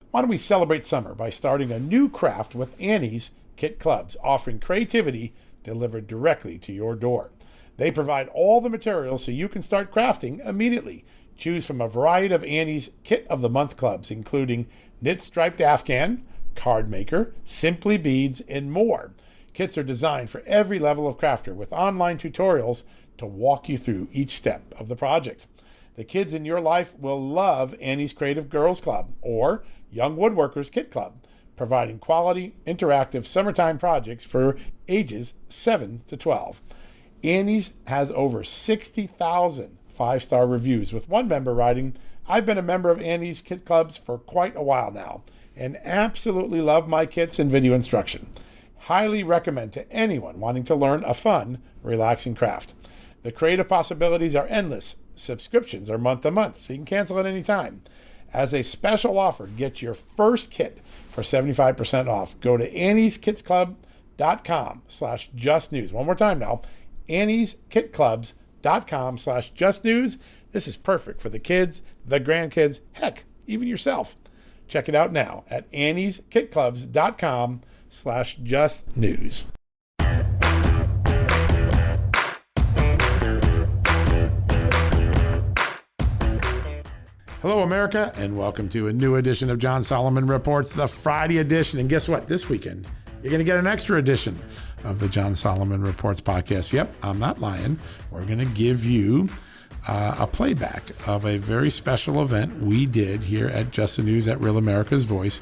Why don't we celebrate summer by starting a new craft with Annie's Kit Clubs, offering creativity delivered directly to your door. They provide all the materials so you can start crafting immediately. Choose from a variety of Annie's Kit of the Month clubs, including Knit Striped Afghan, Card Maker, Simply Beads, and more. Kits are designed for every level of crafter with online tutorials to walk you through each step of the project. The kids in your life will love Annie's Creative Girls Club or Young Woodworkers Kit Club, providing quality, interactive summertime projects for ages 7 to 12. Annie's has over 60,000 five-star reviews, with one member writing, "I've been a member of Annie's Kit Clubs for quite a while now and absolutely love my kits and video instruction. Highly recommend to anyone wanting to learn a fun, relaxing craft." The creative possibilities are endless. Subscriptions are month to month, so you can cancel at any time. As a special offer, get your first kit for 75% off. Go to annieskitclub.com/justnews. One more time now, annieskitclubs.com/justnews. This is perfect for the kids, the grandkids, heck, even yourself. Check it out now at annieskitclubs.com/justnews. Hello, America, and welcome to a new edition of John Solomon Reports, the Friday edition. And guess what? This weekend, you're going to get an extra edition of the John Solomon Reports podcast. Yep, I'm not lying. We're going to give you a playback of a very special event we did here at Just the News at Real America's Voice,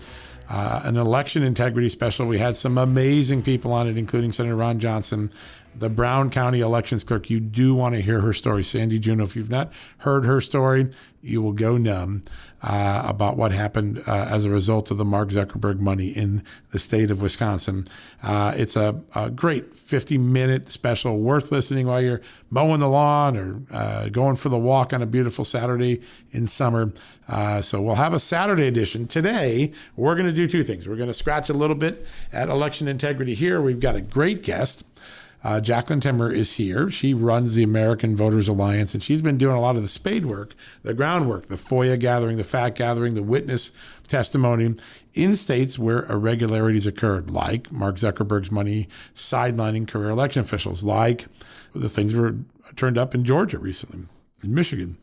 an election integrity special. We had some amazing people on it, including Senator Ron Johnson, the Brown County elections clerk. You do want to hear her story. Sandy Juneau, if you've not heard her story, you will go numb about what happened as a result of the Mark Zuckerberg money in the state of Wisconsin. It's a great 50-minute special, worth listening while you're mowing the lawn or going for the walk on a beautiful Saturday in summer. So we'll have a Saturday edition. Today, we're going to do two things. We're going to scratch a little bit at election integrity here. We've got a great guest. Jacqueline Timmer is here. She runs the American Voters Alliance, and she's been doing a lot of the spade work, the groundwork, the FOIA gathering, the fact gathering, the witness testimony in states where irregularities occurred, like Mark Zuckerberg's money sidelining career election officials, like the things that were turned up in Georgia recently, in Michigan.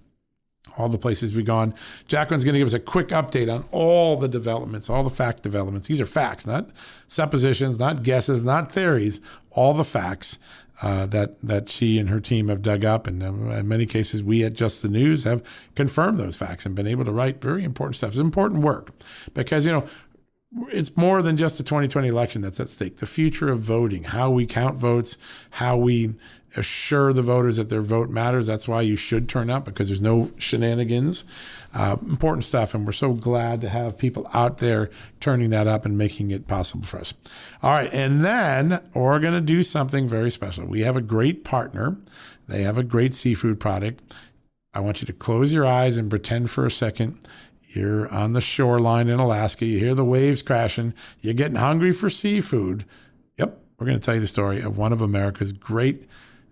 All the places we've gone. Jacqueline's going to give us a quick update on all the developments, all the fact developments. These are facts, not suppositions, not guesses, not theories, all the facts that she and her team have dug up. And in many cases, we at Just the News have confirmed those facts and been able to write very important stuff. It's important work because, it's more than just the 2020 election that's at stake. The future of voting, how we count votes, how we assure the voters that their vote matters. That's why you should turn out, because there's no shenanigans. Important stuff, and we're so glad to have people out there turning that up and making it possible for us. All right, and then we're going to do something very special. We have a great partner. They have a great seafood product. I want you to close your eyes and pretend for a second you're on the shoreline in Alaska. You hear the waves crashing. You're getting hungry for seafood. Yep, we're going to tell you the story of one of America's great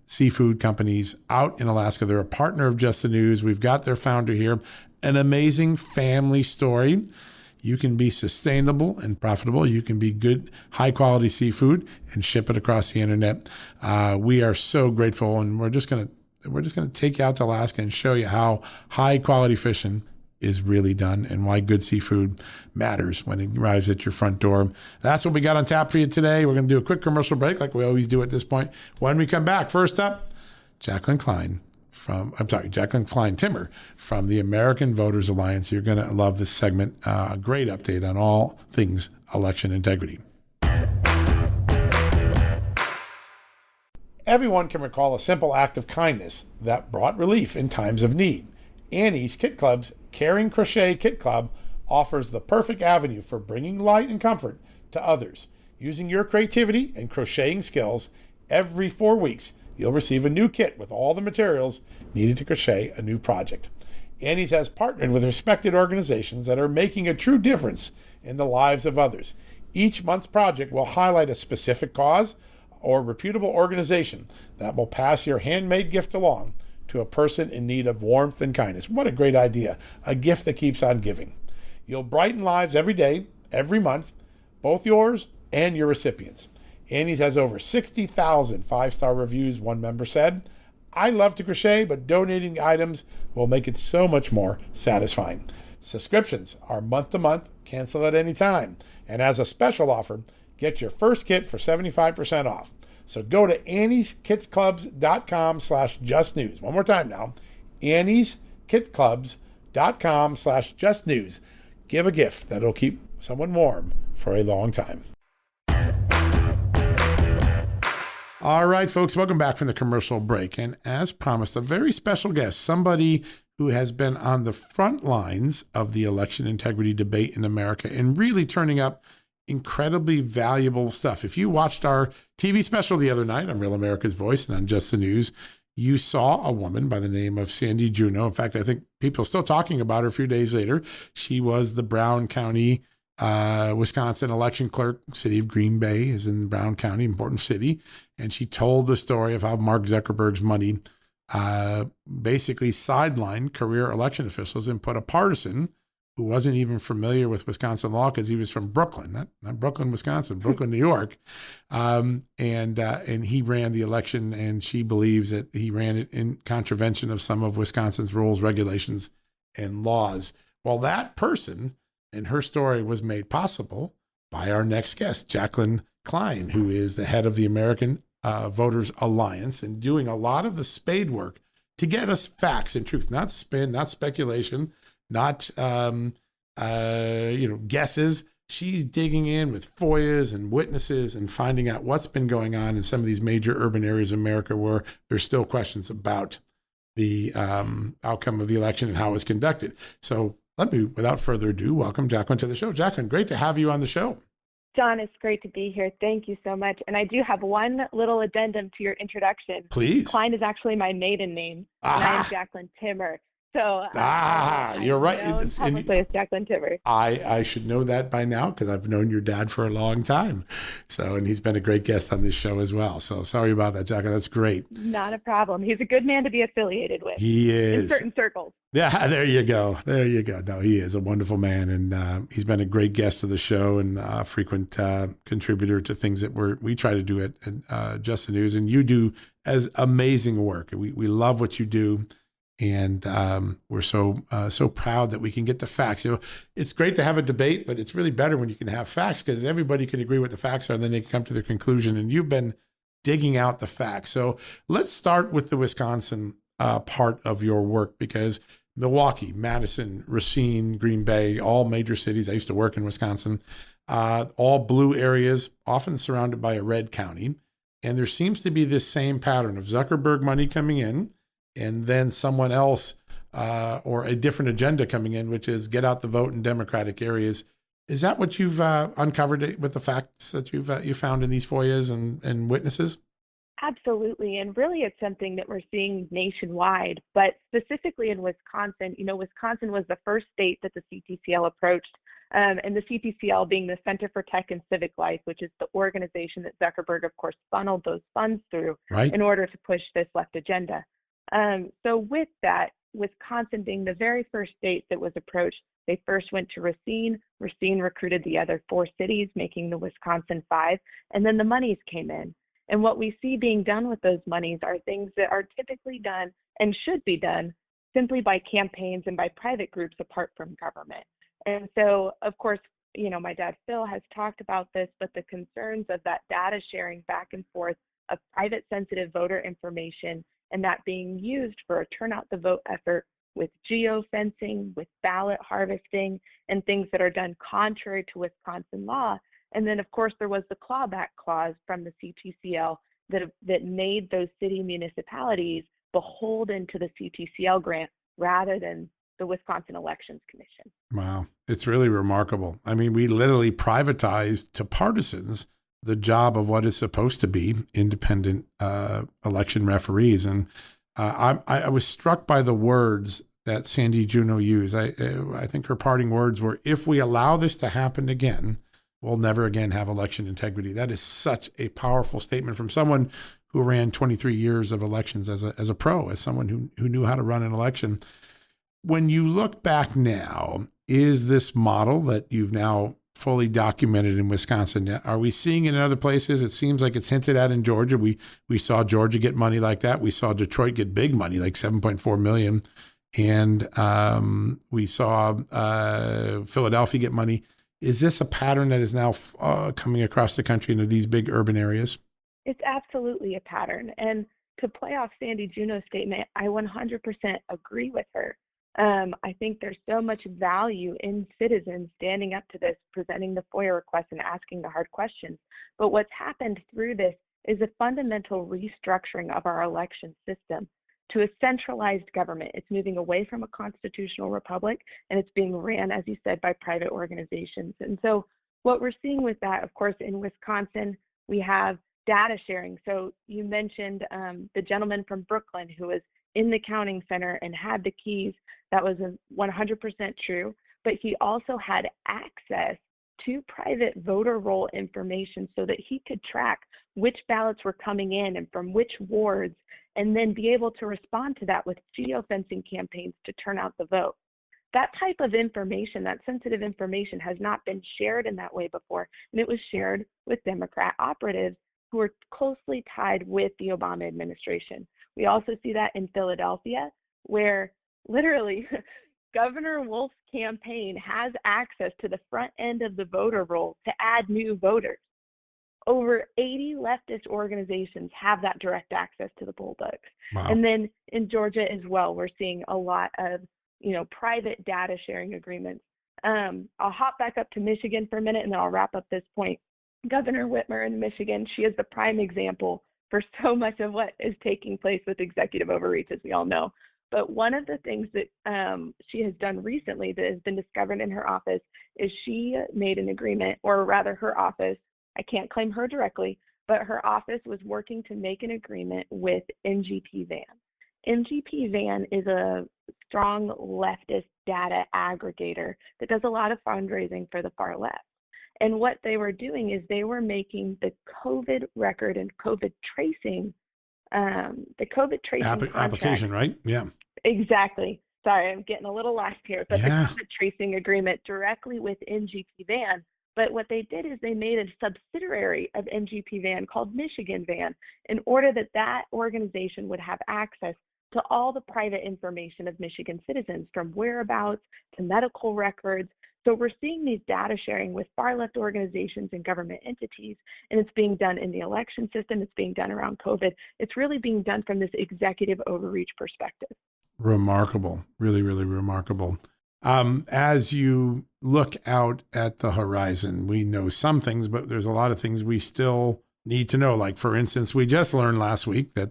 seafood companies out in Alaska. They're a partner of Just the News. We've got their founder here. An amazing family story. You can be sustainable and profitable. You can be good, high-quality seafood and ship it across the internet. We are so grateful, and we're just going to take you out to Alaska and show you how high-quality fishing is really done and why good seafood matters when it arrives at your front door. That's what we got on tap for you today. We're going to do a quick commercial break like we always do at this point. When we come back, first up, Jacqueline Timmer from the American Voters Alliance. You're going to love this segment. A great update on all things election integrity. Everyone can recall a simple act of kindness that brought relief in times of need. Annie's Kit Club's Caring Crochet Kit Club offers the perfect avenue for bringing light and comfort to others. Using your creativity and crocheting skills, every 4 weeks, you'll receive a new kit with all the materials needed to crochet a new project. Annie's has partnered with respected organizations that are making a true difference in the lives of others. Each month's project will highlight a specific cause or reputable organization that will pass your handmade gift along to a person in need of warmth and kindness. What a great idea. A gift that keeps on giving. You'll brighten lives every day, every month, both yours and your recipients. Annie's has over 60,000 five-star reviews, one member said. I love to crochet, but donating items will make it so much more satisfying. Subscriptions are month to month, cancel at any time. And as a special offer, get your first kit for 75% off. So go to AnniesKitsClubs.com/justnews. One more time now, AnniesKitsClubs.com/justnews. Give a gift that'll keep someone warm for a long time. All right, folks, welcome back from the commercial break. And as promised, a very special guest, somebody who has been on the front lines of the election integrity debate in America and really turning up incredibly valuable stuff. If you watched our TV special the other night on Real America's Voice and on Just the News, you saw a woman by the name of Sandy Juneau. In fact, I think people are still talking about her a few days later. She was the Brown County, Wisconsin election clerk. City of Green Bay is in Brown County, important city. And she told the story of how Mark Zuckerberg's money basically sidelined career election officials and put a partisan who wasn't even familiar with Wisconsin law because he was from Brooklyn, not Brooklyn, Wisconsin, Brooklyn, New York. And he ran the election, and she believes that he ran it in contravention of some of Wisconsin's rules, regulations, and laws. Well, that person and her story was made possible by our next guest, Jacqueline Klein, who is the head of the American Voters Alliance and doing a lot of the spade work to get us facts and truth, not spin, not speculation, not guesses. She's digging in with FOIAs and witnesses and finding out what's been going on in some of these major urban areas of America where there's still questions about the outcome of the election and how it was conducted. So let me, without further ado, welcome Jacqueline to the show. Jacqueline, great to have you on the show. John, it's great to be here. Thank you so much. And I do have one little addendum to your introduction. Please. Klein is actually my maiden name. And I am Jacqueline Timmer. So you're right. Publicly as Jacqueline Timmer. I should know that by now because I've known your dad for a long time. So, and he's been a great guest on this show as well. So sorry about that, Jacqueline. That's great. Not a problem. He's a good man to be affiliated with. He is. In certain circles. Yeah, there you go. There you go. No, he is a wonderful man, and he's been a great guest of the show and a frequent contributor to things that we try to do at Just the News, and you do as amazing work. We love what you do. And we're so proud that we can get the facts. You know, it's great to have a debate, but it's really better when you can have facts because everybody can agree what the facts are, and then they can come to their conclusion. And you've been digging out the facts. So let's start with the Wisconsin part of your work because Milwaukee, Madison, Racine, Green Bay, all major cities. I used to work in Wisconsin, all blue areas, often surrounded by a red county. And there seems to be this same pattern of Zuckerberg money coming in, and then someone else or a different agenda coming in, which is get out the vote in Democratic areas. Is that what you've uncovered with the facts that you found in these FOIAs and witnesses? Absolutely. And really, it's something that we're seeing nationwide, but specifically in Wisconsin. You know, Wisconsin was the first state that the CTCL approached, and the CTCL being the Center for Tech and Civic Life, which is the organization that Zuckerberg, of course, funneled those funds through in order to push this left agenda. So with that, Wisconsin being the very first state that was approached, they first went to Racine. Racine recruited the other 4 cities, making the Wisconsin 5, and then the monies came in. And what we see being done with those monies are things that are typically done and should be done simply by campaigns and by private groups apart from government. And so, of course, you know, my dad, Phil, has talked about this, but the concerns of that data sharing back and forth of private sensitive voter information and that being used for a turnout the vote effort with geofencing, with ballot harvesting, and things that are done contrary to Wisconsin law. And then, of course, there was the clawback clause from the CTCL that made those city municipalities beholden to the CTCL grant rather than the Wisconsin Elections Commission. Wow. It's really remarkable. I mean, we literally privatized to partisans the job of what is supposed to be independent election referees. And I was struck by the words that Sandy Juneau used. I think her parting words were, if we allow this to happen again, we'll never again have election integrity. That is such a powerful statement from someone who ran 23 years of elections as a pro, as someone who knew how to run an election. When you look back now, is this model that you've now fully documented in Wisconsin, are we seeing it in other places? It seems like it's hinted at in Georgia. We saw Georgia get money like that. We saw Detroit get big money, like 7.4 million. And we saw Philadelphia get money. Is this a pattern that is now coming across the country into these big urban areas? It's absolutely a pattern. And to play off Sandy Juneau's statement, I 100% agree with her. I think there's so much value in citizens standing up to this, presenting the FOIA requests and asking the hard questions. But what's happened through this is a fundamental restructuring of our election system to a centralized government. It's moving away from a constitutional republic, and it's being ran, as you said, by private organizations. And so what we're seeing with that, of course, in Wisconsin, we have data sharing. So you mentioned the gentleman from Brooklyn who was in the counting center and had the keys. That was 100% true. But he also had access to private voter roll information so that he could track which ballots were coming in and from which wards, and then be able to respond to that with geofencing campaigns to turn out the vote. That type of information, that sensitive information, has not been shared in that way before, and it was shared with Democrat operatives who were closely tied with the Obama administration. We also see that in Philadelphia, where literally Governor Wolf's campaign has access to the front end of the voter roll to add new voters. Over 80 leftist organizations have that direct access to the poll books. Wow. And then in Georgia as well, we're seeing a lot of, private data sharing agreements. I'll hop back up to Michigan for a minute and then I'll wrap up this point. Governor Whitmer in Michigan, she is the prime example for so much of what is taking place with executive overreach, as we all know. But one of the things that she has done recently that has been discovered in her office is she made an agreement, or rather her office, I can't claim her directly, but her office was working to make an agreement with NGP Van. NGP Van is a strong leftist data aggregator that does a lot of fundraising for the far left. And what they were doing is they were making the COVID record and COVID tracing, application, right? Yeah. Exactly. Sorry, I'm getting a little lost here. But Yeah. the COVID tracing agreement directly with NGP Van. But what they did is they made a subsidiary of NGP Van called Michigan Van in order that that organization would have access to all the private information of Michigan citizens, from whereabouts to medical records. So we're seeing these data sharing with far left organizations and government entities, and it's being done in the election system. It's being done around COVID. It's really being done from this executive overreach perspective. Remarkable. Really, really remarkable. As you look out at the horizon, we know some things, but there's a lot of things we still need to know. Like, for instance, we just learned last week that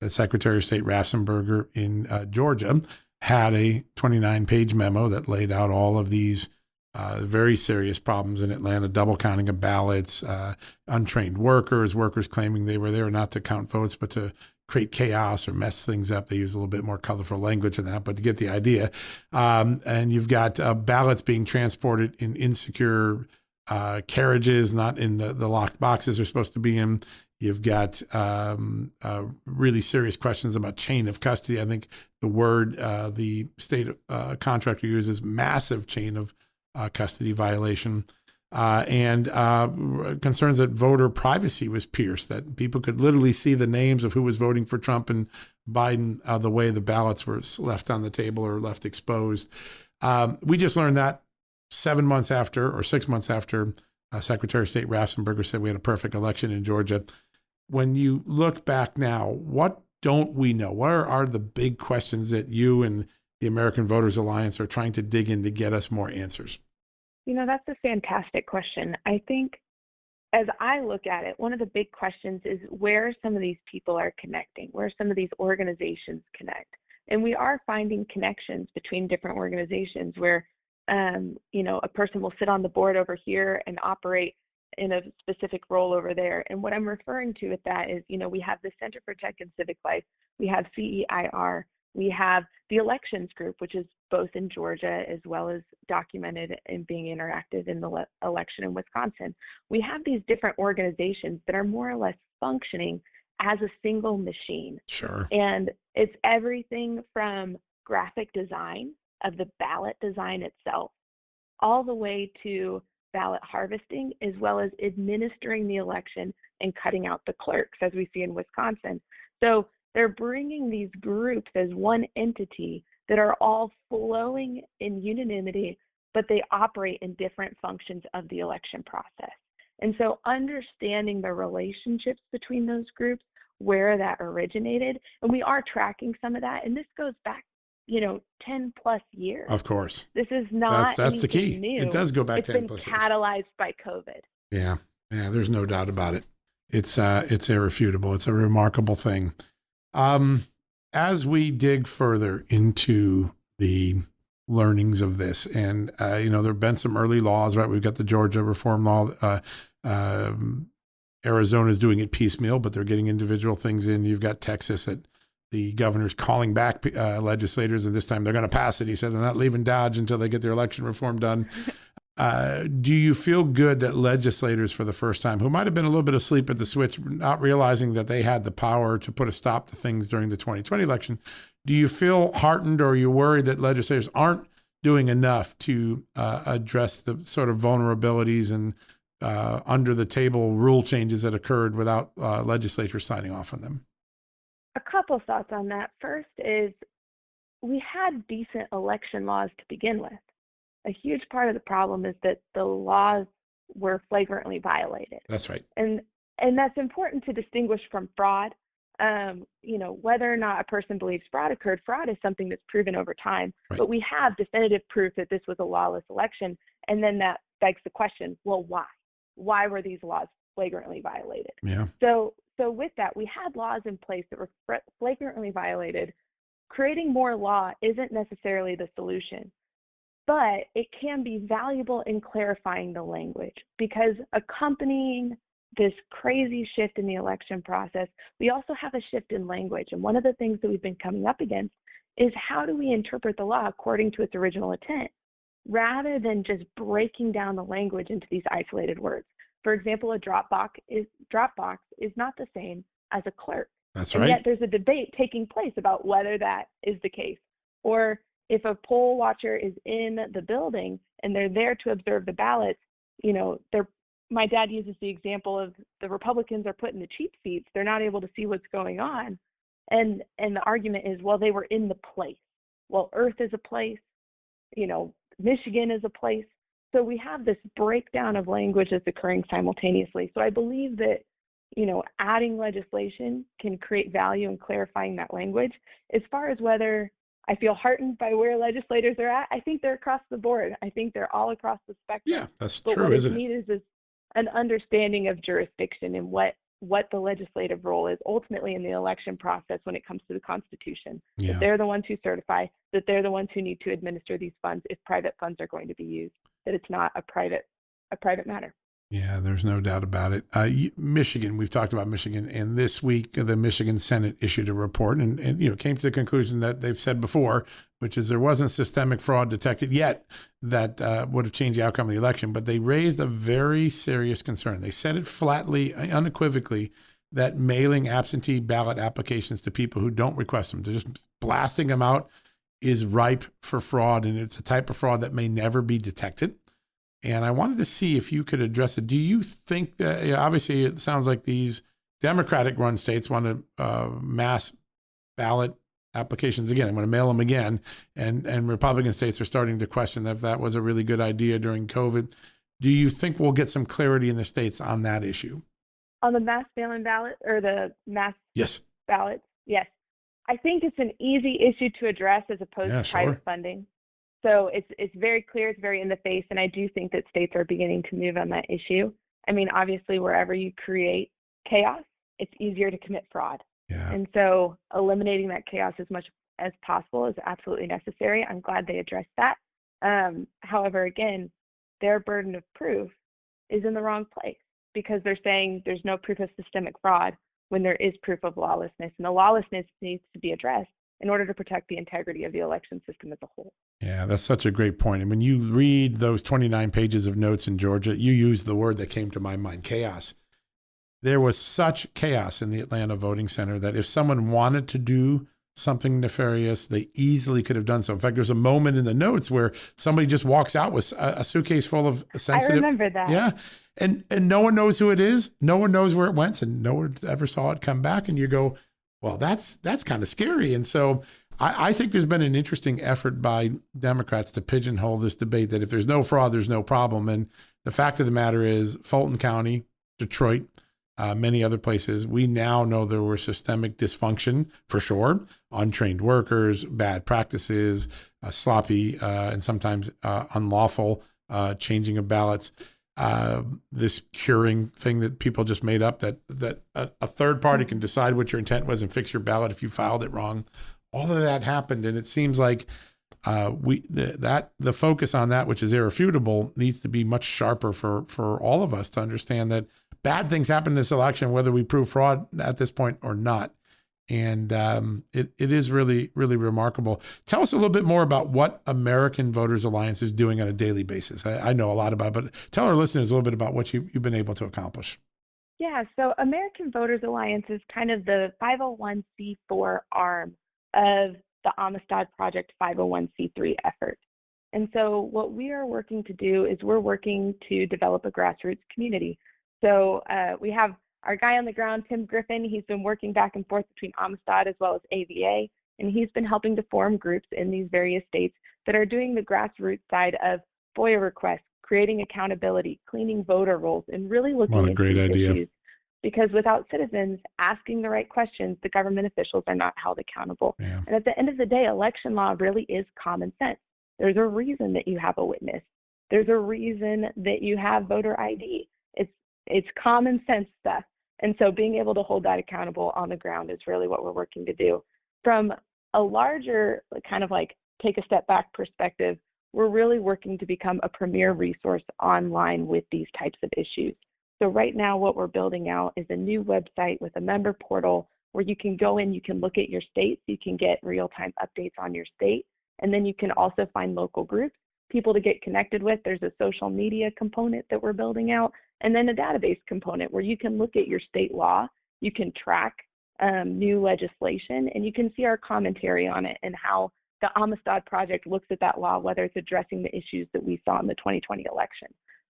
Secretary of State Raffensperger in Georgia had a 29-page memo that laid out all of these very serious problems in Atlanta: double counting of ballots, untrained workers claiming they were there not to count votes, but to create chaos or mess things up. They use a little bit more colorful language than that, but to get the idea. And you've got ballots being transported in insecure carriages, not in the locked boxes they're supposed to be in. You've got really serious questions about chain of custody. I think the word the state contractor uses, massive chain of custody violation, and concerns that voter privacy was pierced, that people could literally see the names of who was voting for Trump and Biden the way the ballots were left on the table or left exposed. We just learned that 6 months after Secretary of State Raffensperger said we had a perfect election in Georgia. When you look back now, what don't we know? What are the big questions that you and the American Voters Alliance are trying to dig in to get us more answers? That's a fantastic question. I think as I look at it, one of the big questions is where some of these people are connecting, where some of these organizations connect. And we are finding connections between different organizations where, a person will sit on the board over here and operate in a specific role over there. And what I'm referring to with that is, we have the Center for Tech and Civic Life, we have CEIR, we have the Elections Group, which is both in Georgia as well as documented and being interactive in the election in Wisconsin. We have these different organizations that are more or less functioning as a single machine. Sure. And it's everything from graphic design of the ballot design itself, all the way to ballot harvesting, as well as administering the election and cutting out the clerks, as we see in Wisconsin. So they're bringing these groups as one entity that are all flowing in unanimity, but they operate in different functions of the election process. And so understanding the relationships between those groups, where that originated, and we are tracking some of that, and this goes back 10 plus years. Of course. This is not that's the key. new. It does go back 10 plus years. It's years. been catalyzed by COVID. Yeah, there's no doubt about it. It's irrefutable. It's a remarkable thing. As we dig further into the learnings of this, and there have been some early laws, right? We've got the Georgia reform law. Arizona's doing it piecemeal, but they're getting individual things in. You've got Texas at the governor's calling back legislators, and this time they're going to pass it. He said they're not leaving Dodge until they get their election reform done. Do you feel good that legislators, for the first time, who might have been a little bit asleep at the switch, not realizing that they had the power to put a stop to things during the 2020 election, do you feel heartened, or are you worried that legislators aren't doing enough to address the sort of vulnerabilities and under the table rule changes that occurred without legislatures signing off on them? A couple thoughts on that. First is we had decent election laws to begin with. A huge part of the problem is that the laws were flagrantly violated. That's right. And that's important to distinguish from fraud. Whether or not a person believes fraud occurred, fraud is something that's proven over time. Right. But we have definitive proof that this was a lawless election. And then that begs the question, well, why? Why were these laws flagrantly violated? Yeah. So with that, we had laws in place that were flagrantly violated. Creating more law isn't necessarily the solution, but it can be valuable in clarifying the language, because accompanying this crazy shift in the election process, we also have a shift in language. And one of the things that we've been coming up against is, how do we interpret the law according to its original intent, rather than just breaking down the language into these isolated words. For example, a drop box is not the same as a clerk. That's and right. Yet there's a debate taking place about whether that is the case. Or if a poll watcher is in the building and they're there to observe the ballots, my dad uses the example of the Republicans are put in the cheap seats. They're not able to see what's going on. And the argument is, well, they were in the place. Well, Earth is a place, Michigan is a place. So we have this breakdown of language that's occurring simultaneously. So I believe that, adding legislation can create value in clarifying that language. As far as whether I feel heartened by where legislators are at, I think they're across the board. I think they're all across the spectrum. Yeah, that's but true, what isn't it it? needs is an understanding of jurisdiction and what the legislative role is ultimately in the election process when it comes to the Constitution. Yeah. That they're the ones who certify, that they're the ones who need to administer these funds if private funds are going to be used, that it's not a private matter. Yeah, there's no doubt about it. Michigan, we've talked about Michigan, and this week the Michigan Senate issued a report and came to the conclusion that they've said before, which is there wasn't systemic fraud detected yet that would have changed the outcome of the election. But they raised a very serious concern. They said it flatly, unequivocally, that mailing absentee ballot applications to people who don't request them, to just blasting them out, is ripe for fraud, and it's a type of fraud that may never be detected. And I wanted to see if you could address it. Do you think that, obviously it sounds like these Democratic run states want to mass ballot applications again. They want to mail them again. And Republican states are starting to question if that was a really good idea during COVID. Do you think we'll get some clarity in the states on that issue? On the mass mail-in ballot or the mass ballots? Yes. I think it's an easy issue to address as opposed to private funding. So it's very clear, it's very in the face, and I do think that states are beginning to move on that issue. I mean, obviously, wherever you create chaos, it's easier to commit fraud. Yeah. And so eliminating that chaos as much as possible is absolutely necessary. I'm glad they addressed that. However, again, their burden of proof is in the wrong place, because they're saying there's no proof of systemic fraud when there is proof of lawlessness, and the lawlessness needs to be addressed in order to protect the integrity of the election system as a whole. Yeah, that's such a great point. And when you read those 29 pages of notes in Georgia, you used the word that came to my mind, chaos. There was such chaos in the Atlanta voting center that if someone wanted to do something nefarious, they easily could have done so. In fact, there's a moment in the notes where somebody just walks out with a suitcase full of sensitive. I remember that. Yeah. And no one knows who it is. No one knows where it went. And no one ever saw it come back. And you go, well, that's kind of scary. And so I think there's been an interesting effort by Democrats to pigeonhole this debate that if there's no fraud, there's no problem. And the fact of the matter is Fulton County, Detroit, many other places, we now know there was systemic dysfunction for sure, untrained workers, bad practices, sloppy and sometimes unlawful changing of ballots. This curing thing that people just made up that a third party can decide what your intent was and fix your ballot if you filed it wrong. All of that happened, and it seems like the focus on that, which is irrefutable, needs to be much sharper for all of us to understand that bad things happen in this election, whether we prove fraud at this point or not. And it is really, really remarkable. Tell us a little bit more about what American Voters Alliance is doing on a daily basis. I know a lot about it, but tell our listeners a little bit about what you've been able to accomplish. Yeah, so American Voters Alliance is kind of the 501c4 arm of the Amistad Project 501c3 effort. And so what we are working to do is we're working to develop a grassroots community. So we have our guy on the ground, Tim Griffin. He's been working back and forth between Amistad as well as AVA, and he's been helping to form groups in these various states that are doing the grassroots side of FOIA requests, creating accountability, cleaning voter rolls, and really looking What a into great these idea. issues. Because without citizens asking the right questions, the government officials are not held accountable. Yeah. And at the end of the day, election law really is common sense. There's a reason that you have a witness. There's a reason that you have voter ID. It's common sense stuff. And so being able to hold that accountable on the ground is really what we're working to do. From a larger kind of like take a step back perspective, we're really working to become a premier resource online with these types of issues. So right now what we're building out is a new website with a member portal where you can go in, you can look at your states, you can get real-time updates on your state, and then you can also find local groups, people to get connected with. There's a social media component that we're building out, and then a database component where you can look at your state law, you can track new legislation, and you can see our commentary on it and how the Amistad Project looks at that law, whether it's addressing the issues that we saw in the 2020 election.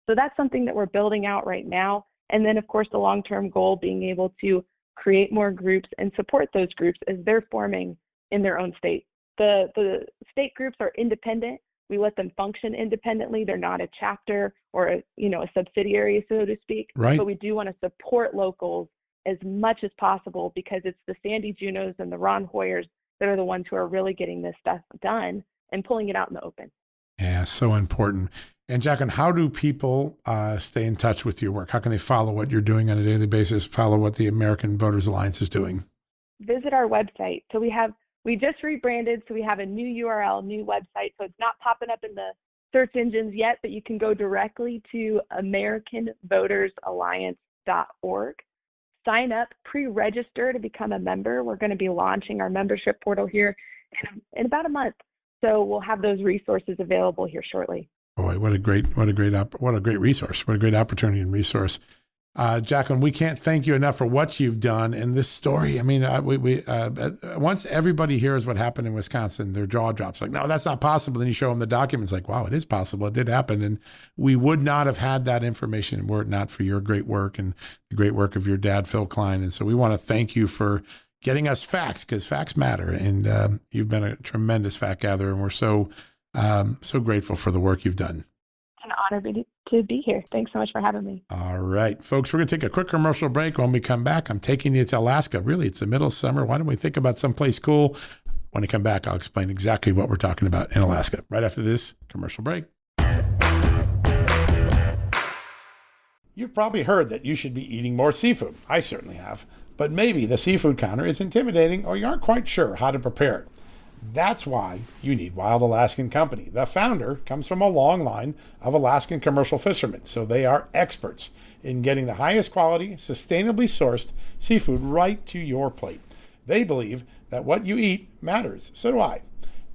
So that's something that we're building out right now. And then, of course, the long-term goal being able to create more groups and support those groups as they're forming in their own state. The state groups are independent. We let them function independently. They're not a chapter or a subsidiary, so to speak. Right. But we do want to support locals as much as possible because it's the Sandy Junos and the Ron Hoyers that are the ones who are really getting this stuff done and pulling it out in the open. Yeah, so important. And Jacqueline, how do people stay in touch with your work? How can they follow what you're doing on a daily basis, follow what the American Voters Alliance is doing? Visit our website. So we just rebranded, so we have a new URL, new website. So it's not popping up in the search engines yet, but you can go directly to AmericanVotersAlliance.org. Sign up, pre-register to become a member. We're going to be launching our membership portal here in about a month. So we'll have those resources available here shortly. Boy, what a great resource! What a great opportunity and resource, Jacqueline. We can't thank you enough for what you've done and this story. I mean, once everybody hears what happened in Wisconsin, their jaw drops. Like, no, that's not possible. Then you show them the documents. Like, wow, it is possible. It did happen, and we would not have had that information were it not for your great work and the great work of your dad, Phil Klein. And so we want to thank you for getting us facts because facts matter, and you've been a tremendous fact gatherer, and we're so grateful for the work you've done. It's an honor to be here. Thanks so much for having me. All right, folks, we're going to take a quick commercial break. When we come back, I'm taking you to Alaska. Really, it's the middle of summer. Why don't we think about someplace cool? When I come back, I'll explain exactly what we're talking about in Alaska right after this commercial break. You've probably heard that you should be eating more seafood. I certainly have. But maybe the seafood counter is intimidating or you aren't quite sure how to prepare it. That's why you need Wild Alaskan Company. The founder comes from a long line of Alaskan commercial fishermen, so they are experts in getting the highest quality, sustainably sourced seafood right to your plate. They believe that what you eat matters. So do I.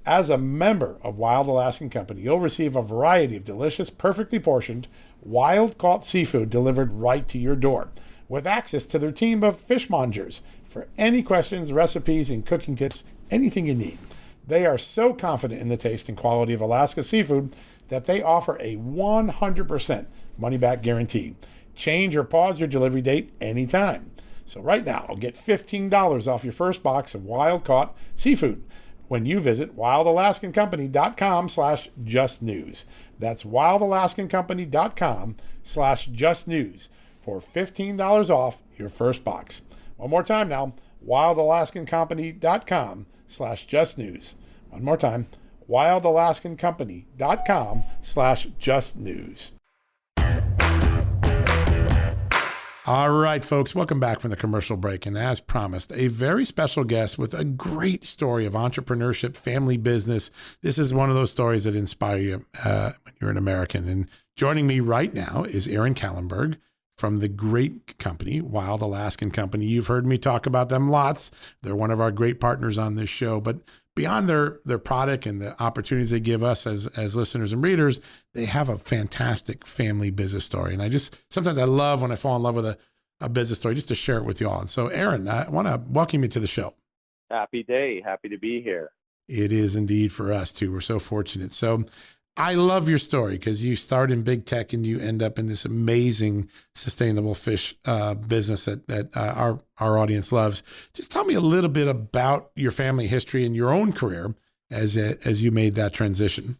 As a member of Wild Alaskan Company, you'll receive a variety of delicious, perfectly portioned, wild-caught seafood delivered right to your door, with access to their team of fishmongers for any questions, recipes, and cooking tips anything you need. They are so confident in the taste and quality of Alaska seafood that they offer a 100% money-back guarantee. Change or pause your delivery date anytime. So right now, get $15 off your first box of wild-caught seafood when you visit wildalaskancompany.com/justnews. That's wildalaskancompany.com/justnews for $15 off your first box. One more time now, wildalaskancompany.com/justnews. One more time, wildalaskancompany.com/justnews. All right, folks, welcome back from the commercial break. And as promised, a very special guest with a great story of entrepreneurship, family business. This is one of those stories that inspire you when you're an American. And joining me right now is Aaron Kallenberg from the great company, Wild Alaskan Company. You've heard me talk about them lots. They're one of our great partners on this show. But beyond their product and the opportunities they give us as listeners and readers, they have a fantastic family business story. And sometimes I love when I fall in love with a business story, just to share it with you all. And so, Aaron, I want to welcome you to the show. Happy day. Happy to be here. It is indeed for us too. We're so fortunate. So I love your story because you start in big tech and you end up in this amazing sustainable fish business that our audience loves. Just tell me a little bit about your family history and your own career as you made that transition.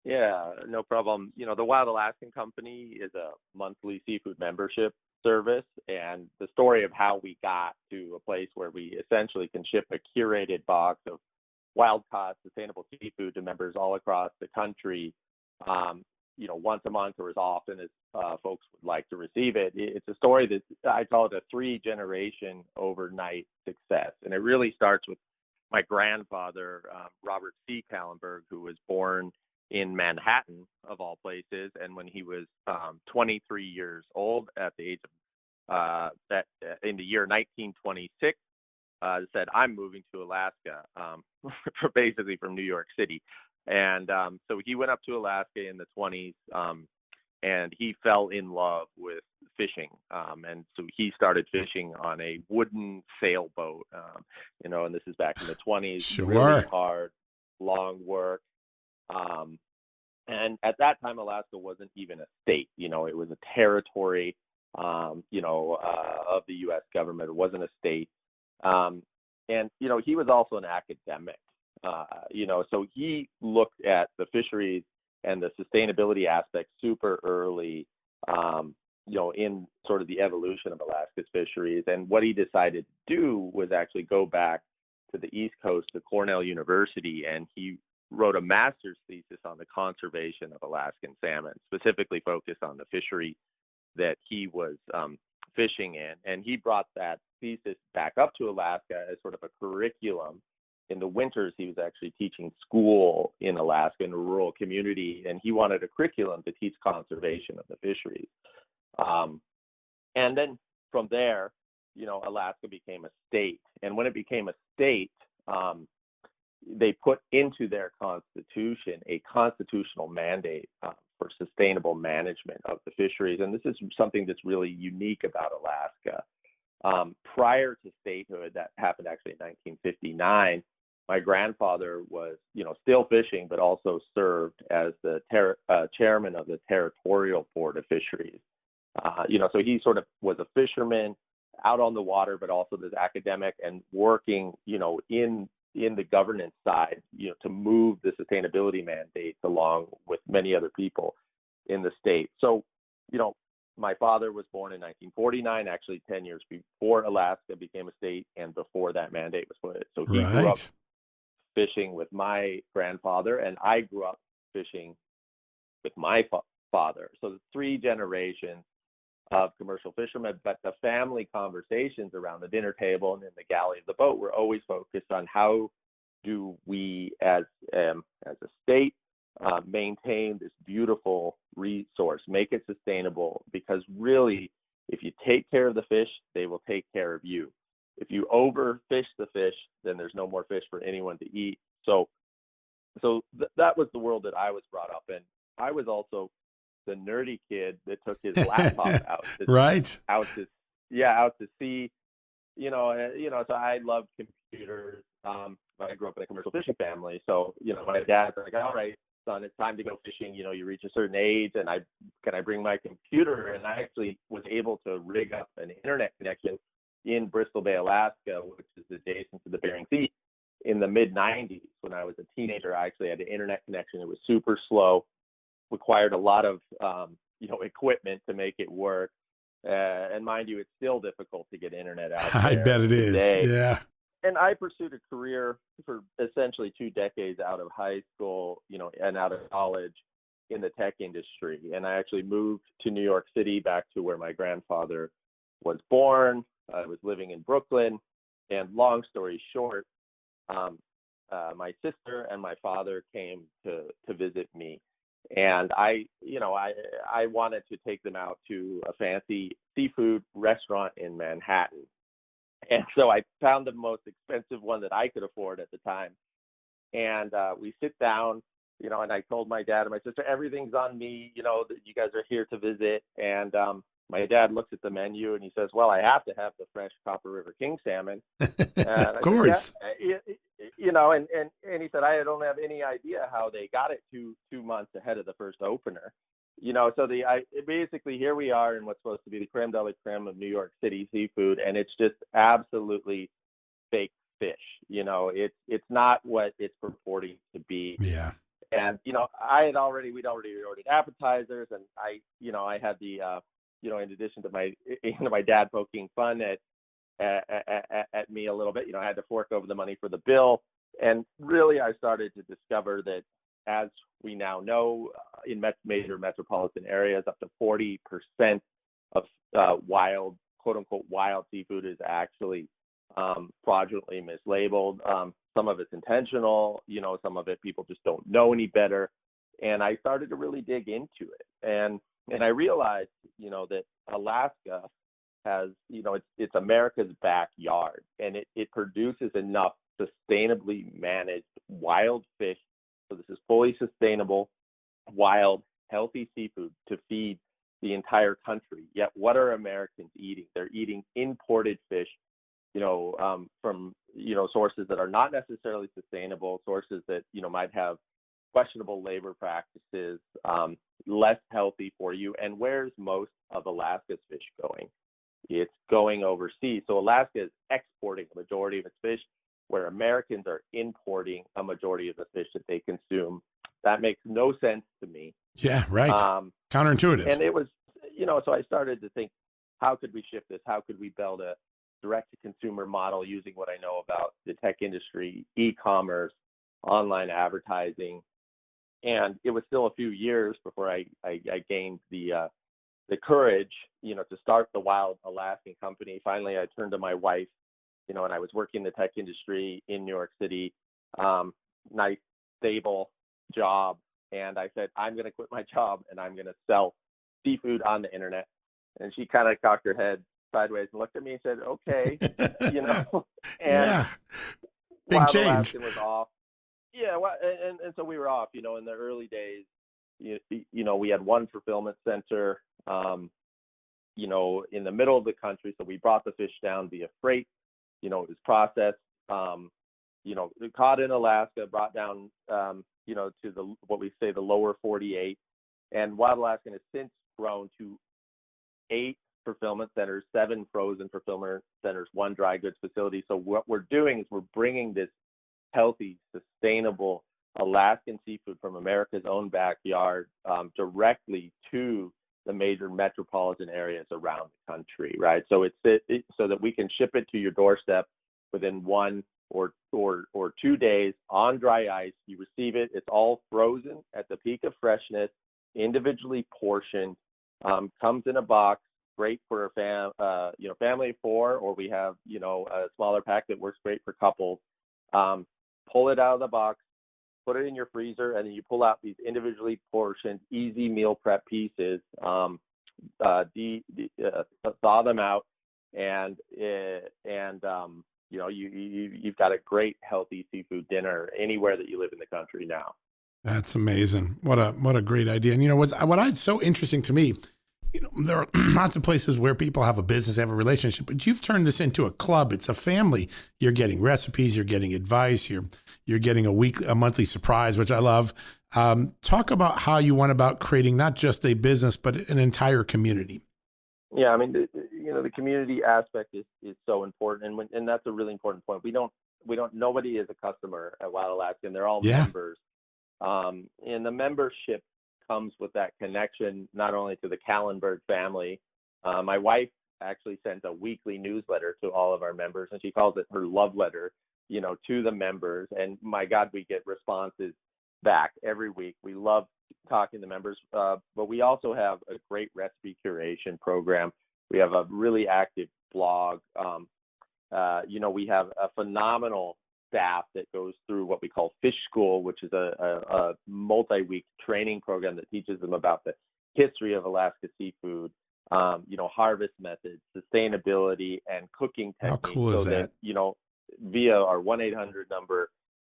Yeah, no problem. The Wild Alaskan Company is a monthly seafood membership service, and the story of how we got to a place where we essentially can ship a curated box of wild-caught sustainable seafood to members all across the country, once a month or as often as folks would like to receive it. It's a story that I call it a 3-generation overnight success. And it really starts with my grandfather, Robert C. Kallenberg, who was born in Manhattan, of all places. And when he was 23 years old, at the age of in the year 1926, said, I'm moving to Alaska, basically from New York City. And so he went up to Alaska in the 20s, and he fell in love with fishing. And so he started fishing on a wooden sailboat, and this is back in the 20s. Sure. Really hard, long work. And at that time, Alaska wasn't even a state. It was a territory, of the U.S. government. It wasn't a state. And he was also an academic. So he looked at the fisheries and the sustainability aspect super early, in sort of the evolution of Alaska's fisheries. And what he decided to do was actually go back to the East Coast to Cornell University, and he wrote a master's thesis on the conservation of Alaskan salmon, specifically focused on the fishery that he was fishing in. And he brought that thesis back up to Alaska as sort of a curriculum. In the winters, he was actually teaching school in Alaska in a rural community, and he wanted a curriculum to teach conservation of the fisheries. And then from there, Alaska became a state. And when it became a state, they put into their constitution a constitutional mandate for sustainable management of the fisheries. And this is something that's really unique about Alaska. Prior to statehood, that happened actually in 1959, my grandfather was, still fishing, but also served as the chairman of the Territorial Board of Fisheries. So he sort of was a fisherman out on the water, but also this academic and working, in the governance side, to move the sustainability mandates along with many other people in the state. So, my father was born in 1949, actually 10 years before Alaska became a state and before that mandate was put. So he grew up fishing with my grandfather, and I grew up fishing with my father. So the 3 generations of commercial fishermen, but the family conversations around the dinner table and in the galley of the boat were always focused on how do we as a state maintain this beautiful resource, make it sustainable, because really, if you take care of the fish, they will take care of you. If you overfish the fish, then there's no more fish for anyone to eat. So that was the world that I was brought up in. I was also the nerdy kid that took his laptop out to, right. out to sea So I loved computers. I grew up in a commercial fishing family. So, my dad's like, all right, son, it's time to go fishing. You reach a certain age, and can I bring my computer? And I actually was able to rig up an internet connection in Bristol Bay, Alaska, which is adjacent to the Bering Sea, in the mid 90s. When I was a teenager, I actually had an internet connection. It was super slow, required a lot of, equipment to make it work. And mind you, it's still difficult to get internet out there. I bet it is. Today. Yeah. And I pursued a career for essentially 2 decades out of high school, and out of college in the tech industry. And I actually moved to New York City, back to where my grandfather was born. I was living in Brooklyn. And long story short, my sister and my father came to visit me. And I wanted to take them out to a fancy seafood restaurant in Manhattan. And so I found the most expensive one that I could afford at the time. And we sit down, and I told my dad and my sister, everything's on me, that you guys are here to visit. And my dad looks at the menu and he says, well, I have to have the fresh Copper River King salmon. Of course. Said, yeah. And he said, I don't have any idea how they got it two months ahead of the first opener. So basically here we are in what's supposed to be the creme de la creme of New York City seafood, and it's just absolutely fake fish. It's not what it's purporting to be. Yeah. And we'd already ordered appetizers, and I had the in addition to my dad poking fun at me a little bit, I had to fork over the money for the bill, and really I started to discover that, as we now know, in major metropolitan areas, up to 40% of wild, quote unquote, wild seafood is actually fraudulently mislabeled. Some of it's intentional, some of it people just don't know any better. And I started to really dig into it. And I realized, that Alaska has, it's America's backyard, and it produces enough sustainably managed wild fish. So this is fully sustainable, wild, healthy seafood to feed the entire country. Yet what are Americans eating? They're eating imported fish, from, sources that are not necessarily sustainable, sources that, might have questionable labor practices, less healthy for you. And where's most of Alaska's fish going? It's going overseas. So Alaska is exporting a majority of its fish, where Americans are importing a majority of the fish that they consume. That makes no sense to me. Yeah, right. Counterintuitive. And it was, so I started to think, how could we shift this? How could we build a direct-to-consumer model using what I know about the tech industry, e-commerce, online advertising? And it was still a few years before I gained the courage, to start the Wild Alaskan Company. Finally, I turned to my wife, and I was working in the tech industry in New York City, nice, stable job. And I said, I'm going to quit my job and I'm going to sell seafood on the internet. And she kind of cocked her head sideways and looked at me and said, okay, and yeah. Big Wild change. Alaskan was off. Yeah. Well, and so we were off, in the early days, we had one fulfillment center, in the middle of the country. So we brought the fish down via freight. It was processed, caught in Alaska, brought down, to what we say the lower 48. And Wild Alaskan has since grown to 8 fulfillment centers, 7 frozen fulfillment centers, 1 dry goods facility. So what we're doing is we're bringing this healthy, sustainable Alaskan seafood from America's own backyard directly to the major metropolitan areas around the country, right? So so that we can ship it to your doorstep within 1 or 2 days on dry ice. You receive it; it's all frozen at the peak of freshness, individually portioned, comes in a box. Great for a family of 4, or we have a smaller pack that works great for couples. Pull it out of the box, put it in your freezer, and then you pull out these individually portioned, easy meal prep pieces, thaw them out, and you've got a great, healthy seafood dinner anywhere that you live in the country now. That's amazing. What a great idea. And what's so interesting to me There are lots of places where people have a business, have a relationship, but you've turned this into a club. It's a family. You're getting recipes, you're getting advice, you're getting a monthly surprise, which I love. Talk about how you went about creating not just a business, but an entire community. Yeah, I mean, the community aspect is so important, and that's a really important point. Nobody is a customer at Wild Alaskan. They're all members, and the membership comes with that connection not only to the Kallenberg family. My wife actually sends a weekly newsletter to all of our members, and she calls it her love letter, to the members. And my God, we get responses back every week. We love talking to members, but we also have a great recipe curation program. We have a really active blog. We have a phenomenal staff that goes through what we call Fish School, which is a multi-week training program that teaches them about the history of Alaska seafood, harvest methods, sustainability, and cooking techniques. How cool is that? Via our 1-800 number,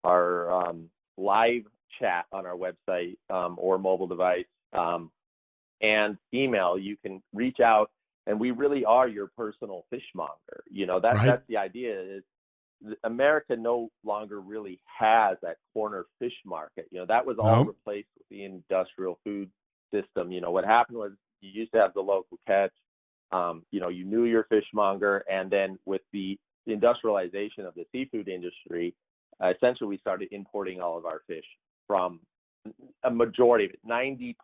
our live chat on our website or mobile device, and email, you can reach out, and we really are your personal fishmonger. That's the idea. Is America no longer really has that corner fish market. That was all replaced with the industrial food system. What happened was you used to have the local catch. You knew your fishmonger, and then with the industrialization of the seafood industry, essentially we started importing all of our fish from a majority of it, 90+%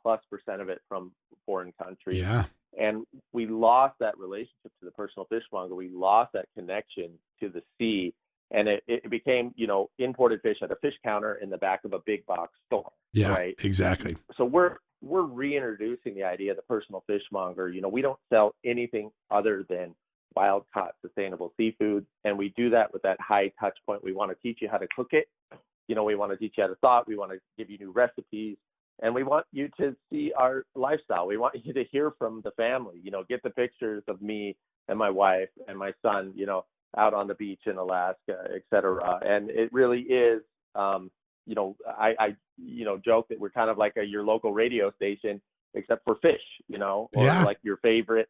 of it from foreign countries. Yeah. And we lost that relationship to the personal fishmonger. We lost that connection to the sea. And it became, imported fish at a fish counter in the back of a big box store. Yeah, right? Exactly. So we're reintroducing the idea of the personal fishmonger. We don't sell anything other than wild caught sustainable seafood. And we do that with that high touch point. We want to teach you how to cook it. We want to teach you how to thaw it. We want to give you new recipes. And we want you to see our lifestyle. We want you to hear from the family, get the pictures of me and my wife and my son, out on the beach in Alaska, et cetera. And it really is, I joke that we're kind of like your local radio station, except for fish, or like your favorite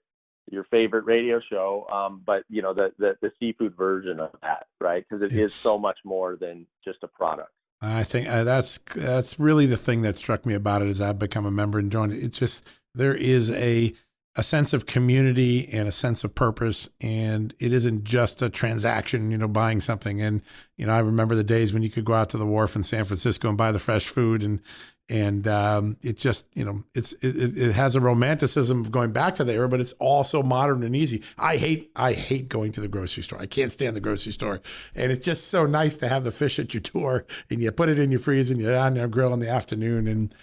radio show. But the seafood version of that, right? Because it is so much more than just a product. I think that's really the thing that struck me about it as I've become a member and joined it. It's just, there is a sense of community and a sense of purpose, and it isn't just a transaction, buying something. And, I remember the days when you could go out to the wharf in San Francisco and buy the fresh food, and it just, it has a romanticism of going back to there, but it's also modern and easy. I hate going to the grocery store. I can't stand the grocery store. And it's just so nice to have the fish at your door, and you put it in your freezer and you're on there grill in the afternoon. And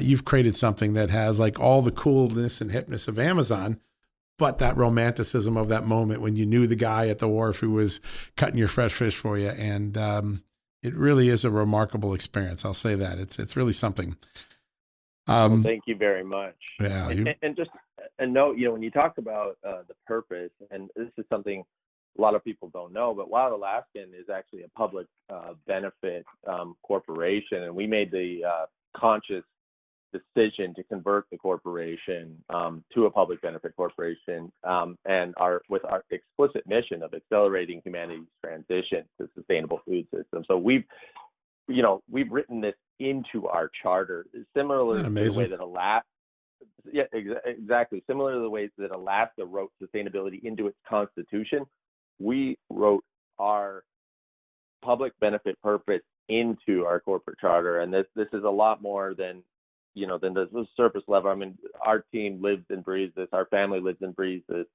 you've created something that has like all the coolness and hipness of Amazon, but that romanticism of that moment when you knew the guy at the wharf who was cutting your fresh fish for you. And it really is a remarkable experience. I'll say that. It's really something. Well, thank you very much. Yeah, and just a note, when you talk about the purpose, and this is something a lot of people don't know, but Wild Alaskan is actually a public benefit corporation, and we made the conscious decision to convert the corporation to a public benefit corporation, and with our explicit mission of accelerating humanity's transition to sustainable food systems. So we've written this into our charter, similar to the way that Alaska. Yeah, exactly. Similar to the ways that Alaska wrote sustainability into its constitution, we wrote our public benefit purpose into our corporate charter, and this is a lot more than the surface level. I mean, our team lives and breathes this. Our family lives and breathes this.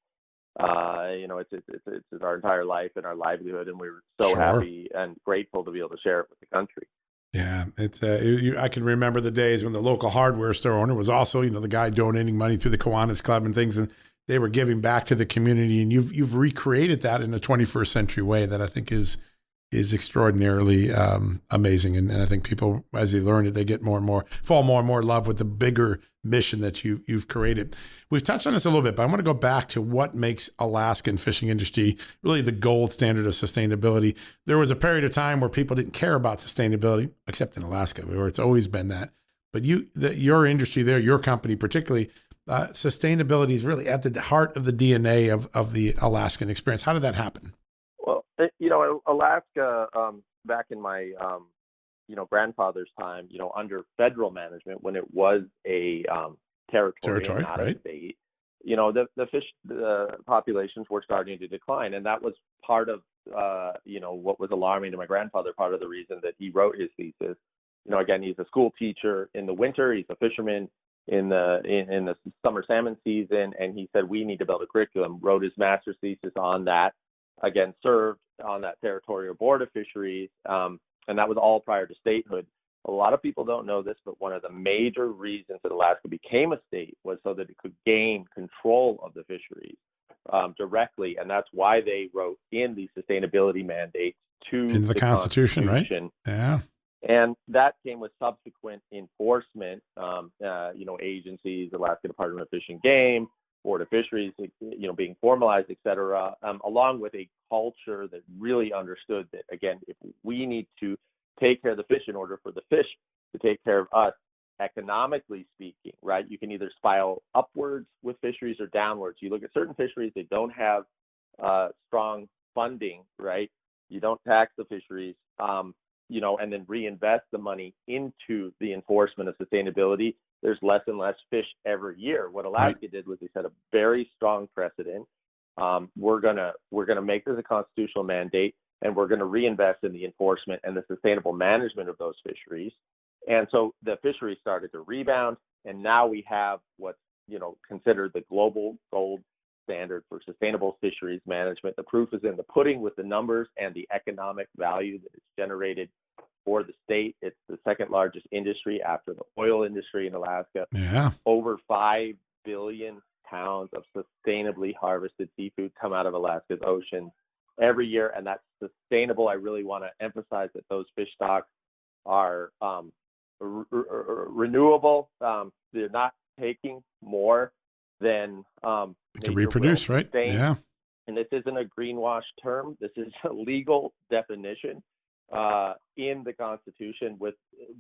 It's our entire life and our livelihood, and we're so happy and grateful to be able to share it with the country. Yeah, it's I can remember the days when the local hardware store owner was also, the guy donating money through the Kiwanis Club and things, and they were giving back to the community. And you've recreated that in a 21st century way that I think is extraordinarily amazing. And I think people, as they learn it, they get fall more and more in love with the bigger mission that you've created. We've touched on this a little bit, but I want to go back to what makes Alaskan fishing industry really the gold standard of sustainability. There was a period of time where people didn't care about sustainability, except in Alaska, where it's always been that. But your industry there, your company particularly, sustainability is really at the heart of the DNA of the Alaskan experience. How did that happen? Well, Alaska, back in my, grandfather's time, under federal management, when it was a territory and not right? a state, the fish populations were starting to decline. And that was part of, what was alarming to my grandfather, part of the reason that he wrote his thesis. Again, he's a school teacher in the winter, he's a fisherman in the summer salmon season, and he said we need to build a curriculum. Wrote his master's thesis on that. Again, served on that territorial board of fisheries, and that was all prior to statehood. A lot of people don't know this, but one of the major reasons that Alaska became a state was so that it could gain control of the fisheries directly, and that's why they wrote in the sustainability mandates to in the Constitution, right? Yeah. And that came with subsequent enforcement, agencies, Alaska Department of Fish and Game, Board of Fisheries, being formalized, et cetera, along with a culture that really understood that, again, if we need to take care of the fish in order for the fish to take care of us, economically speaking, right? You can either spiral upwards with fisheries or downwards. You look at certain fisheries, they don't have strong funding, right? You don't tax the fisheries, and then reinvest the money into the enforcement of sustainability. There's less and less fish every year. What Alaska did was they set a very strong precedent. We're gonna make this a constitutional mandate, and we're gonna reinvest in the enforcement and the sustainable management of those fisheries. And so the fisheries started to rebound, and now we have what's considered the global gold standard for sustainable fisheries management. The proof is in the pudding with the numbers and the economic value that is generated for the state. It's the second largest industry after the oil industry in Alaska. Yeah. Over 5 billion pounds of sustainably harvested seafood come out of Alaska's oceans every year, and that's sustainable. I really want to emphasize that those fish stocks are renewable. They're not taking more than they can reproduce, right? Yeah. And this isn't a greenwash term. This is a legal definition in the Constitution with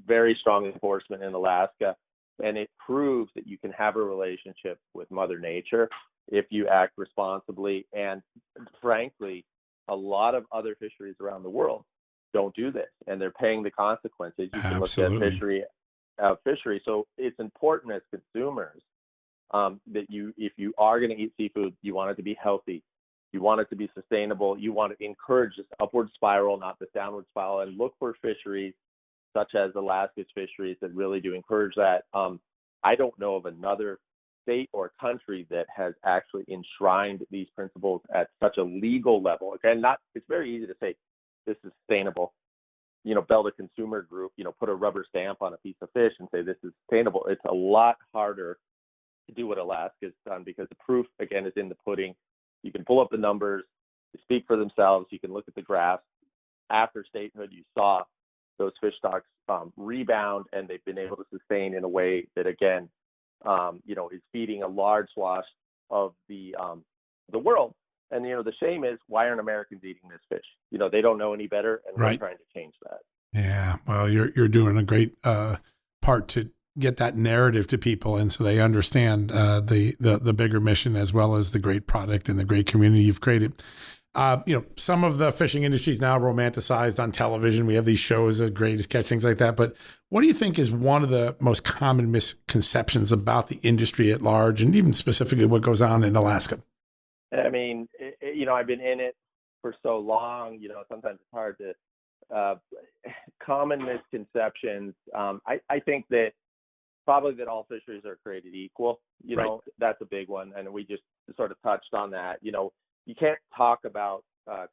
very strong enforcement in Alaska. And it proves that you can have a relationship with Mother Nature if you act responsibly. And frankly, a lot of other fisheries around the world don't do this, and they're paying the consequences. You can look at fishery. So it's important as consumers that if you are going to eat seafood, you want it to be healthy, you want it to be sustainable, you want to encourage this upward spiral, not this downward spiral, and look for fisheries such as Alaska's fisheries that really do encourage that. I don't know of another state or country that has actually enshrined these principles at such a legal level. Again, it's very easy to say this is sustainable. Build a consumer group, put a rubber stamp on a piece of fish and say this is sustainable. It's a lot harder to do what Alaska's done because the proof, again, is in the pudding. You can pull up the numbers, they speak for themselves. You can look at the graphs. After statehood, you saw those fish stocks rebound, and they've been able to sustain in a way that, again, is feeding a large swath of the world. And the shame is, why aren't Americans eating this fish? They don't know any better, and we're trying to change that. Yeah, well, you're doing a great part to get that narrative to people, and so they understand the bigger mission as well as the great product and the great community you've created. Some of the fishing industry is now romanticized on television. We have these shows of Greatest Catch, things like that. But what do you think is one of the most common misconceptions about the industry at large, and even specifically what goes on in Alaska? I mean, I've been in it for so long, sometimes it's hard to, common misconceptions. I think that probably that all fisheries are created equal, that's a big one. And we just sort of touched on that. You can't talk about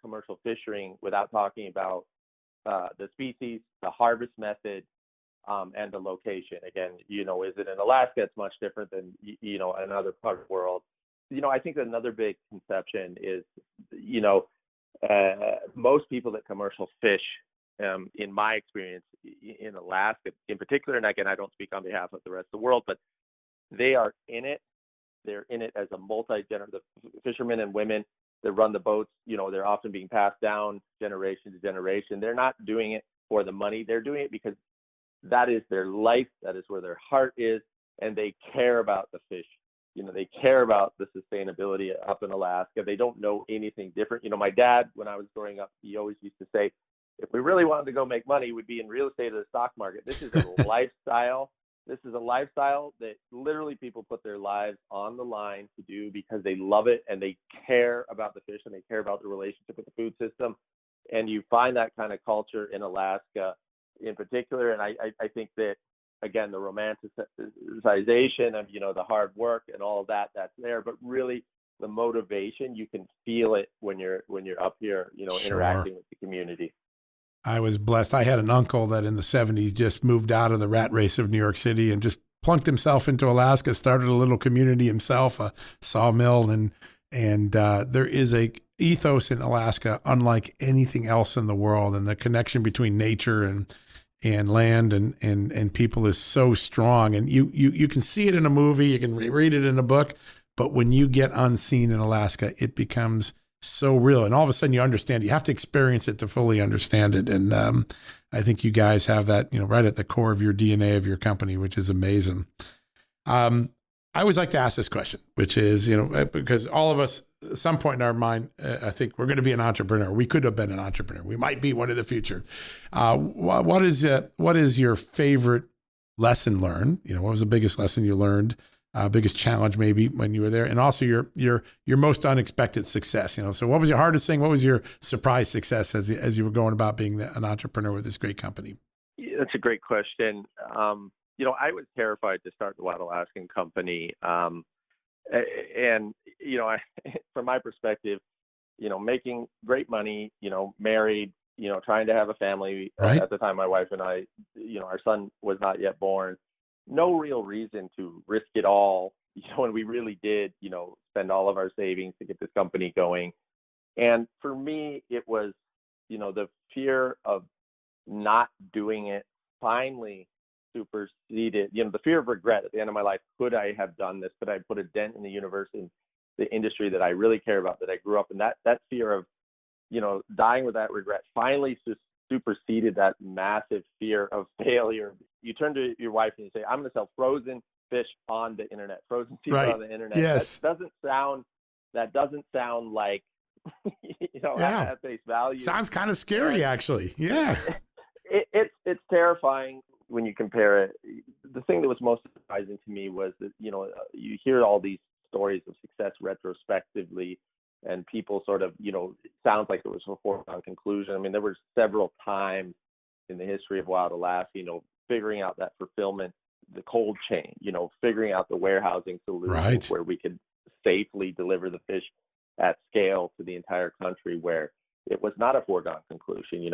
commercial fishing without talking about the species, the harvest method, and the location. Again, is it in Alaska? It's much different than, another part of the world. I think another big conception is, most people that commercial fish, in my experience in Alaska in particular, and again, I don't speak on behalf of the rest of the world, but they are in it. They're in it as a the fishermen and women that run the boats, they're often being passed down generation to generation. They're not doing it for the money. They're doing it because that is their life. That is where their heart is. And they care about the fish they care about the sustainability up in Alaska. They don't know anything different. My dad, when I was growing up, he always used to say, if we really wanted to go make money, we'd be in real estate or the stock market. This is a lifestyle. This is a lifestyle that literally people put their lives on the line to do because they love it and they care about the fish and they care about the relationship with the food system. And you find that kind of culture in Alaska in particular. And I think that, again, the romanticization of, the hard work and all of that, that's there. But really, the motivation, you can feel it when you're up here, Sure. interacting with the community. I was blessed. I had an uncle that in the 70s just moved out of the rat race of New York City and just plunked himself into Alaska, started a little community himself, a sawmill. And there is a ethos in Alaska unlike anything else in the world. And the connection between nature and land and people is so strong. And you can see it in a movie, you can read it in a book, but when you get unseen in Alaska, it becomes so real. And all of a sudden you understand, you have to experience it to fully understand it. And I think you guys have that, right at the core of your DNA of your company, which is amazing. I always like to ask this question, which is, because all of us at some point in our mind, I think we're going to be an entrepreneur. We could have been an entrepreneur. We might be one in the future. What is your favorite lesson learned? What was the biggest lesson you learned? Biggest challenge maybe when you were there, and also your most unexpected success. So what was your hardest thing? What was your surprise success as you were going about being an entrepreneur with this great company? Yeah, that's a great question. I was terrified to start the Wild Alaskan Company, and from my perspective, making great money, married, trying to have a family. Right. At the time, my wife and I, our son was not yet born. No real reason to risk it all, and we really did, spend all of our savings to get this company going. And for me, it was, the fear of not doing it finally superseded, the fear of regret at the end of my life. Could I have done this? Could I put a dent in the universe, in the industry that I really care about, that I grew up in? That fear of, dying with that regret finally superseded that massive fear of failure. You turn to your wife and you say, I'm going to sell frozen fish on the internet, frozen seafood Right. on the internet. Yes. That doesn't sound like, Yeah. at face value. Sounds kind of scary, actually. Yeah. It's terrifying when you compare it. The thing that was most surprising to me was that, you hear all these stories of success retrospectively, and people sort of, it sounds like it was a foregone conclusion. I mean, there were several times in the history of Wild Alaska, figuring out that fulfillment, the cold chain, figuring out the warehousing solution, Right. where we could safely deliver the fish at scale to the entire country, where it was not a foregone conclusion.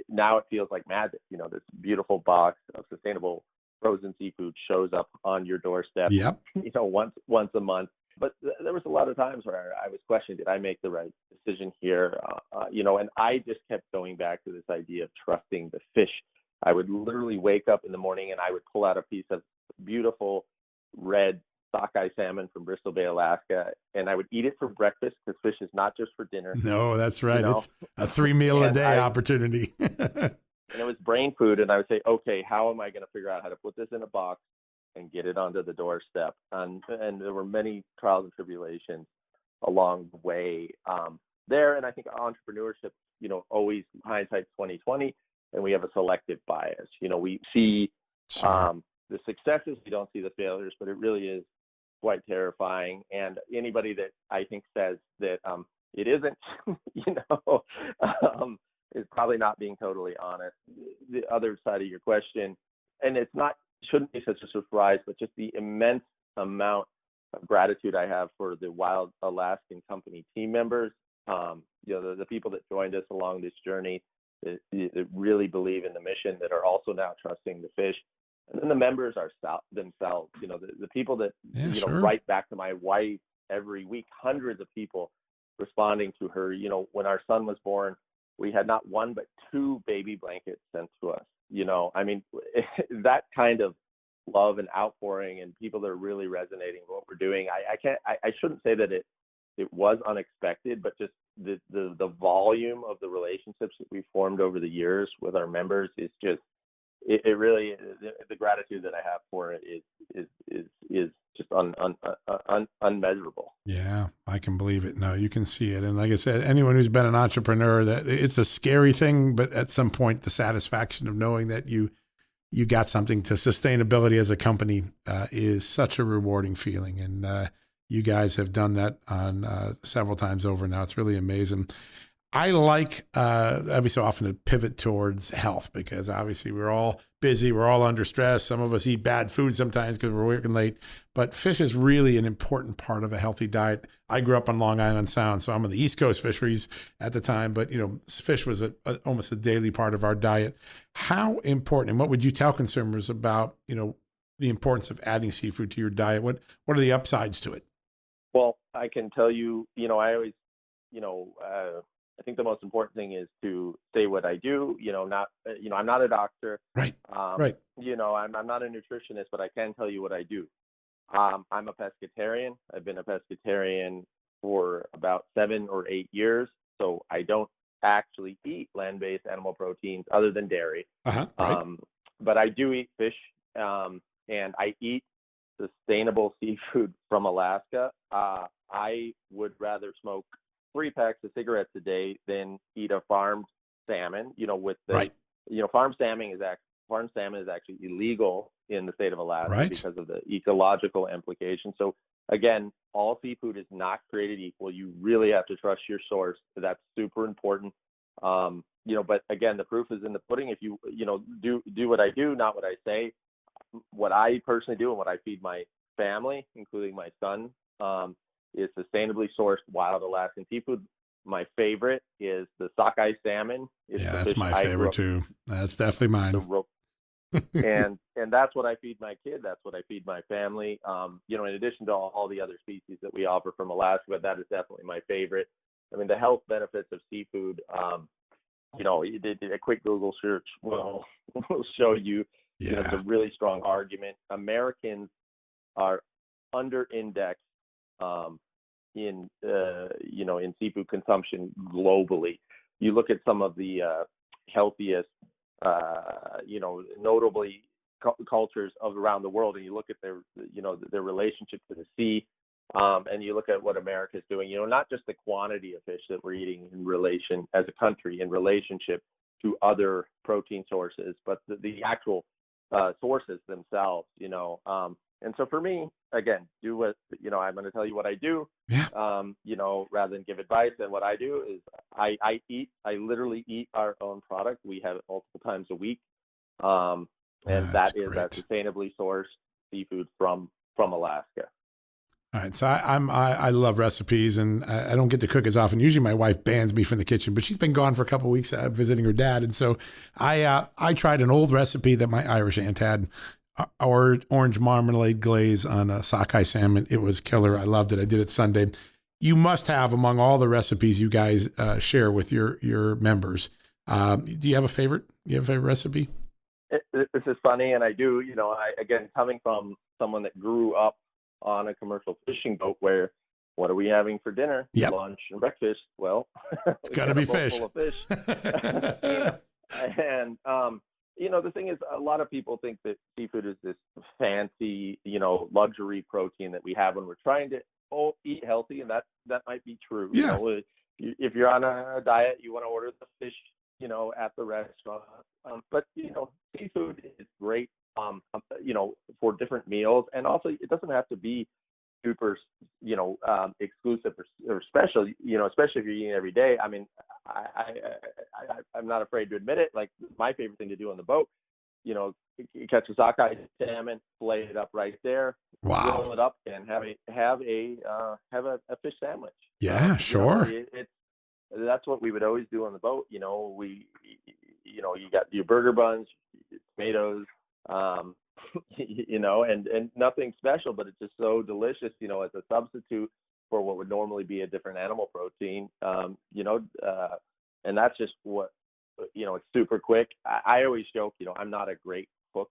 Now it feels like magic. This beautiful box of sustainable frozen seafood shows up on your doorstep, Yep. once a month. But there was a lot of times where I was questioning, did I make the right decision here? And I just kept going back to this idea of trusting the fish. I would literally wake up in the morning and I would pull out a piece of beautiful red sockeye salmon from Bristol Bay, Alaska, and I would eat it for breakfast, because fish is not just for dinner. No, that's right. It's a 3 meal a day opportunity. And it was brain food. And I would say, okay, how am I going to figure out how to put this in a box and get it onto the doorstep? And there were many trials and tribulations along the way there. And I think entrepreneurship, always hindsight 2020, and we have a selective bias. We see Sure. the successes, we don't see the failures, but it really is quite terrifying. And anybody that I think says that it isn't, is probably not being totally honest. The other side of your question, and shouldn't be such a surprise, but just the immense amount of gratitude I have for the Wild Alaskan Company team members, the people that joined us along this journey, that really believe in the mission, that are also now trusting the fish. And then the members are themselves, the people that, Sure. write back to my wife every week, hundreds of people responding to her. When our son was born, we had not one, but 2 baby blankets sent to us. I mean, that kind of love and outpouring, and people that are really resonating with what we're doing. I shouldn't say that it was unexpected, but just the volume of the relationships that we formed over the years with our members is just it really, the gratitude that I have for it is just unmeasurable. Yeah, I can believe it. No, you can see it. And like I said, anyone who's been an entrepreneur, that it's a scary thing, but at some point, the satisfaction of knowing that you got something to sustainability as a company is such a rewarding feeling. And you guys have done that on several times over now. It's really amazing. I like every so often to pivot towards health, because obviously we're all busy, we're all under stress. Some of us eat bad food sometimes because we're working late, but fish is really an important part of a healthy diet. I grew up on Long Island Sound, so I'm on the East Coast fisheries at the time, but fish was almost a daily part of our diet. How important, and what would you tell consumers about the importance of adding seafood to your diet? What are the upsides to it? Well, I can tell you, I always, I think the most important thing is to say what I do. I'm not a doctor. Right. Right. I'm not a nutritionist, but I can tell you what I do. I'm a pescatarian. I've been a pescatarian for about 7 or 8 years. So I don't actually eat land-based animal proteins other than dairy. Right. But I do eat fish, and I eat sustainable seafood from Alaska. I would rather smoke 3 packs of cigarettes a day than eat a farmed salmon. Right. Farmed salmon is actually illegal in the state of Alaska, Right. because of the ecological implications. So again, all seafood is not created equal. You really have to trust your source. That's super important. But again, the proof is in the pudding. If you do what I do, not what I say. What I personally do and what I feed my family, including my son, is sustainably sourced wild Alaskan seafood. My favorite is the sockeye salmon. That's my favorite too. That's definitely mine. and that's what I feed my kid. That's what I feed my family. In addition to all the other species that we offer from Alaska, but that is definitely my favorite. I mean, the health benefits of seafood, a quick Google search will show you, it's a really strong argument. Americans are under-indexed in seafood consumption globally. You look at some of the healthiest, notably cultures of around the world, and you look at their relationship to the sea, and you look at what America's doing. Not just the quantity of fish that we're eating in relation as a country in relationship to other protein sources, but the actual sources themselves. And so for me, again, do what, I'm going to tell you what I do, rather than give advice. And what I do is I literally eat our own product. We have it multiple times a week. And that is that sustainably sourced seafood from Alaska. All right. So I love recipes, and I don't get to cook as often. Usually my wife bans me from the kitchen, but she's been gone for a couple of weeks visiting her dad. And so I tried an old recipe that my Irish aunt had, orange marmalade glaze on a sockeye salmon. It was killer. I loved it. I did it Sunday. You must have, among all the recipes you guys share with your members, do you have a favorite? You have a favorite recipe? This is funny, and I do. Again, coming from someone that grew up on a commercial fishing boat, where what are we having for dinner, lunch, and breakfast? Well, it's got to be fish. Full of fish. And the thing is, a lot of people think that seafood is this fancy, luxury protein that we have when we're trying to eat healthy, and that might be true. Yeah. If you're on a diet, you want to order the fish, at the restaurant. But seafood is great, for different meals, and also it doesn't have to be super, exclusive or special, especially if you're eating every day. I mean, I'm not afraid to admit it. Like, my favorite thing to do on the boat, you catch a sockeye salmon, fillet it up right there, roll it up, and have a fish sandwich. Yeah, sure. That's what we would always do on the boat. You got your burger buns, tomatoes, and nothing special, but it's just so delicious, as a substitute for what would normally be a different animal protein, and that's just what, it's super quick. I always joke, I'm not a great cook.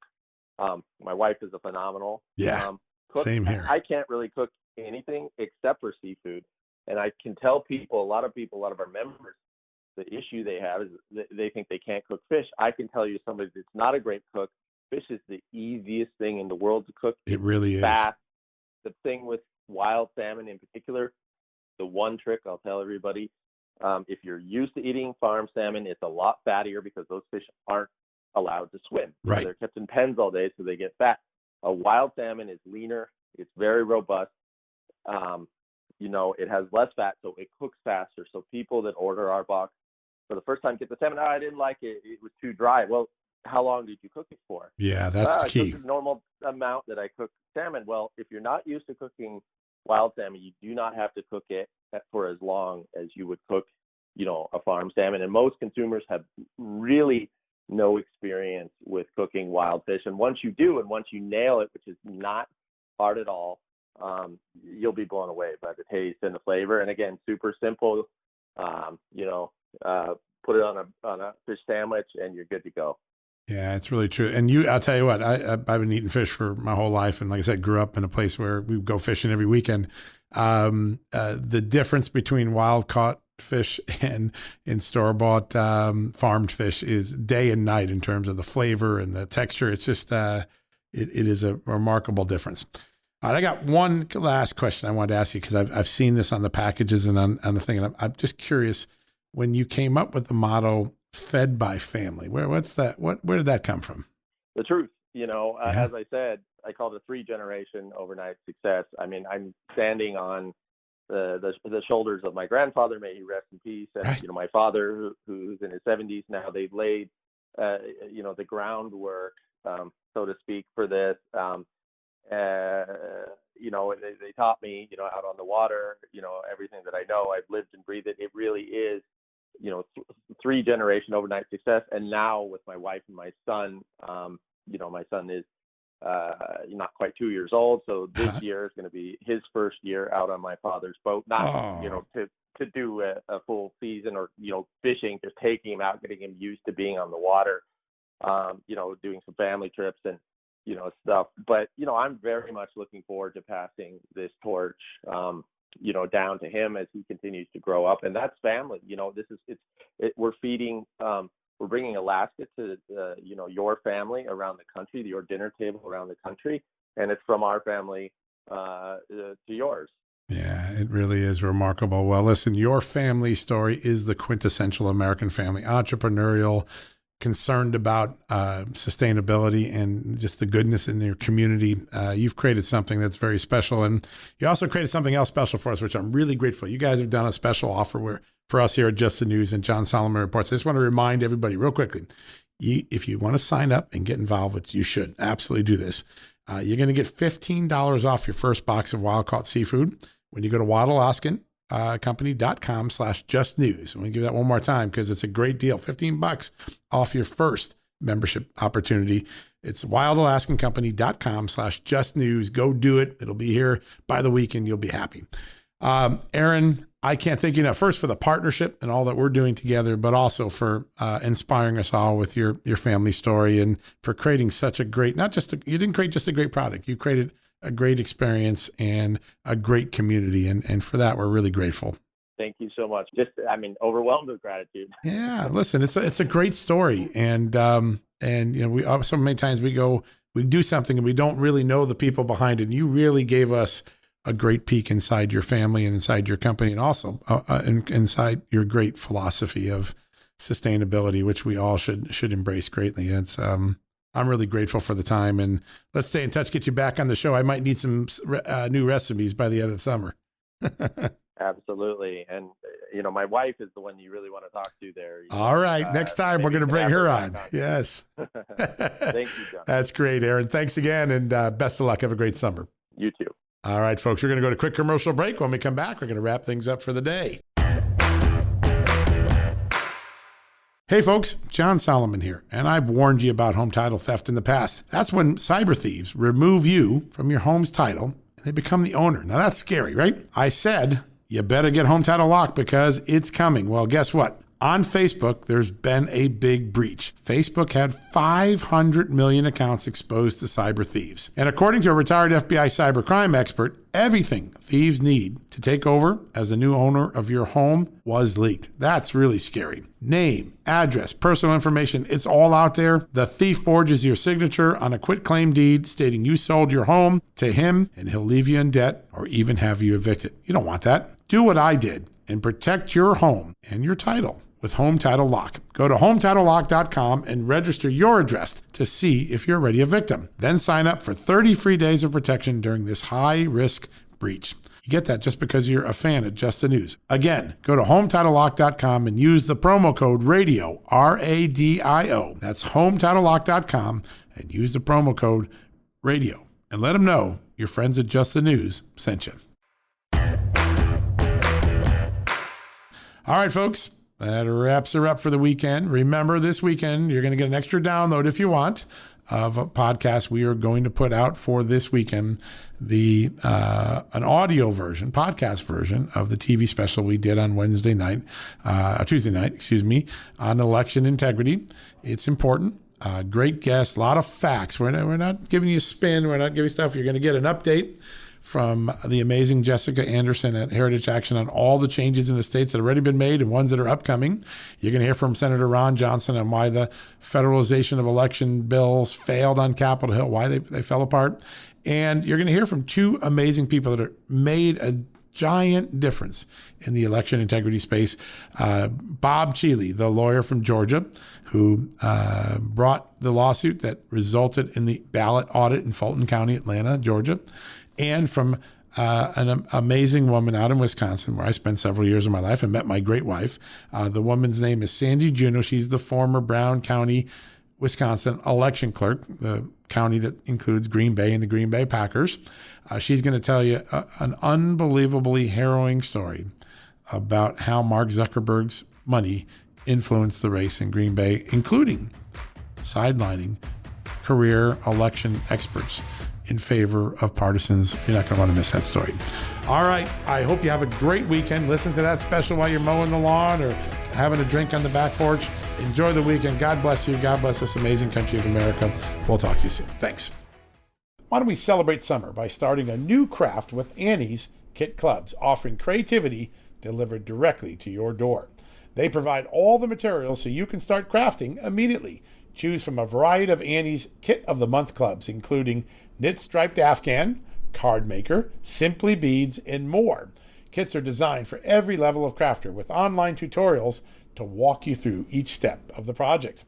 My wife is a phenomenal cook. Same here. I can't really cook anything except for seafood. And I can tell people, a lot of our members, the issue they have is they think they can't cook fish. I can tell you, somebody that's not a great cook, fish is the easiest thing in the world to cook. It really is. Fast. The thing with wild salmon in particular, the one trick I'll tell everybody, if you're used to eating farm salmon, it's a lot fattier because those fish aren't allowed to swim. Right. They're kept in pens all day, so they get fat. A wild salmon is leaner. It's very robust. It has less fat, so it cooks faster. So people that order our box for the first time get the salmon. Oh, I didn't like it. It was too dry. Well, how long did you cook it for? Yeah, that's the key. I cooked the normal amount that I cook salmon. Well, if you're not used to cooking wild salmon, you do not have to cook it for as long as you would cook, a farm salmon. And most consumers have really no experience with cooking wild fish. And once you do, and once you nail it, which is not hard at all, you'll be blown away by the taste and the flavor. And again, super simple. Put it on a fish sandwich, and you're good to go. Yeah, it's really true. And I'll tell you what, I've been eating fish for my whole life. And like I said, grew up in a place where we go fishing every weekend. The difference between wild caught fish and in store-bought farmed fish is day and night in terms of the flavor and the texture. It's just, it is a remarkable difference. All right, I got one last question I wanted to ask you, because I've seen this on the packages and on the thing. And I'm just curious, when you came up with the motto "Fed by Family," where did that come from? The truth, as I said, I call it a 3-generation overnight success. I mean, I'm standing on the shoulders of my grandfather, may he rest in peace, and right. My father, who's in his 70s now. They've laid, the groundwork, so to speak, for this. They taught me, out on the water, everything that I know. I've lived and breathed it. It really is, 3-generation overnight success. And now with my wife and my son, my son is not quite 2 years old. So this year is going to be his first year out on my father's boat. Not, to do a full season or, fishing, just taking him out, getting him used to being on the water, doing some family trips and, stuff. But, I'm very much looking forward to passing this torch, down to him as he continues to grow up. And that's family. We're feeding, we're bringing Alaska to, your family around the country, your dinner table around the country. And it's from our family to yours. Yeah, it really is remarkable. Well, listen, your family story is the quintessential American family, entrepreneurial, concerned about sustainability and just the goodness in your community. You've created something that's very special. And you also created something else special for us, which I'm really grateful. You guys have done a special offer for us here at Just the News and John Solomon Reports. I just want to remind everybody real quickly, if you want to sign up and get involved, which you should absolutely do this, you're going to get $15 off your first box of wild caught seafood when you go to WildAlaskanCompany.com/justnews. I'm going to give that one more time because it's a great deal. $15 off your first membership opportunity. It's WildAlaskanCompany.com/justnews. Go do it. It'll be here by the weekend. You'll be happy. Aaron, I can't thank you enough, first for the partnership and all that we're doing together, but also for inspiring us all with your family story and for creating such a great, you didn't create just a great product. You created a great experience and a great community. And for that, we're really grateful. Thank you so much. Overwhelmed with gratitude. Yeah. Listen, it's a great story. And we so many times we do something and we don't really know the people behind it. And you really gave us a great peek inside your family and inside your company, and also inside your great philosophy of sustainability, which we all should embrace greatly. It's I'm really grateful for the time, and let's stay in touch. Get you back on the show. I might need some new recipes by the end of the summer. Absolutely, and my wife is the one you really want to talk to there. All right, next time we're going to bring her on. Yes. Thank you, John. That's great, Aaron. Thanks again, and best of luck. Have a great summer. You too. All right, folks, we're going to go to a quick commercial break. When we come back, we're going to wrap things up for the day. Hey, folks, John Solomon here, and I've warned you about home title theft in the past. That's when cyber thieves remove you from your home's title and they become the owner. Now, that's scary, right? I said, you better get home title locked because it's coming. Well, guess what? On Facebook, there's been a big breach. Facebook had 500 million accounts exposed to cyber thieves. And according to a retired FBI cybercrime expert, everything thieves need to take over as the new owner of your home was leaked. That's really scary. Name, address, personal information, it's all out there. The thief forges your signature on a quitclaim deed stating you sold your home to him, and he'll leave you in debt or even have you evicted. You don't want that. Do what I did and protect your home and your title with Home Title Lock. Go to HometitleLock.com and register your address to see if you're already a victim. Then sign up for 30 free days of protection during this high-risk breach. You get that just because you're a fan of Just the News. Again, go to HometitleLock.com and use the promo code RADIO, RADIO. That's HometitleLock.com and use the promo code RADIO. And let them know your friends at Just the News sent you. All right, folks. That wraps her up for the weekend. Remember, this weekend, you're going to get an extra download if you want of a podcast we are going to put out for this weekend, an audio version, podcast version of the TV special we did on Tuesday night, on election integrity. It's important. Great guests, a lot of facts. We're not giving you spin. We're not giving you stuff. You're going to get an update from the amazing Jessica Anderson at Heritage Action on all the changes in the states that have already been made and ones that are upcoming. You're going to hear from Senator Ron Johnson on why the federalization of election bills failed on Capitol Hill, why they fell apart. And you're going to hear from two amazing people that have made a giant difference in the election integrity space. Bob Cheeley, the lawyer from Georgia, who brought the lawsuit that resulted in the ballot audit in Fulton County, Atlanta, Georgia. And from an amazing woman out in Wisconsin, where I spent several years of my life and met my great wife. The woman's name is Sandy Juneau. She's the former Brown County, Wisconsin election clerk, the county that includes Green Bay and the Green Bay Packers. She's going to tell you an unbelievably harrowing story about how Mark Zuckerberg's money influenced the race in Green Bay, including sidelining career election experts in favor of partisans. You're not going to want to miss that story. All right. I hope you have a great weekend. Listen to that special while you're mowing the lawn or having a drink on the back porch. Enjoy the weekend. God bless you. God bless this amazing country of America. We'll talk to you soon. Thanks. Why don't we celebrate summer by starting a new craft with Annie's Kit Clubs, offering creativity delivered directly to your door. They provide all the materials so you can start crafting immediately. Choose from a variety of Annie's Kit of the Month clubs, including Knit Striped Afghan, Card Maker, Simply Beads, and more. Kits are designed for every level of crafter with online tutorials to walk you through each step of the project.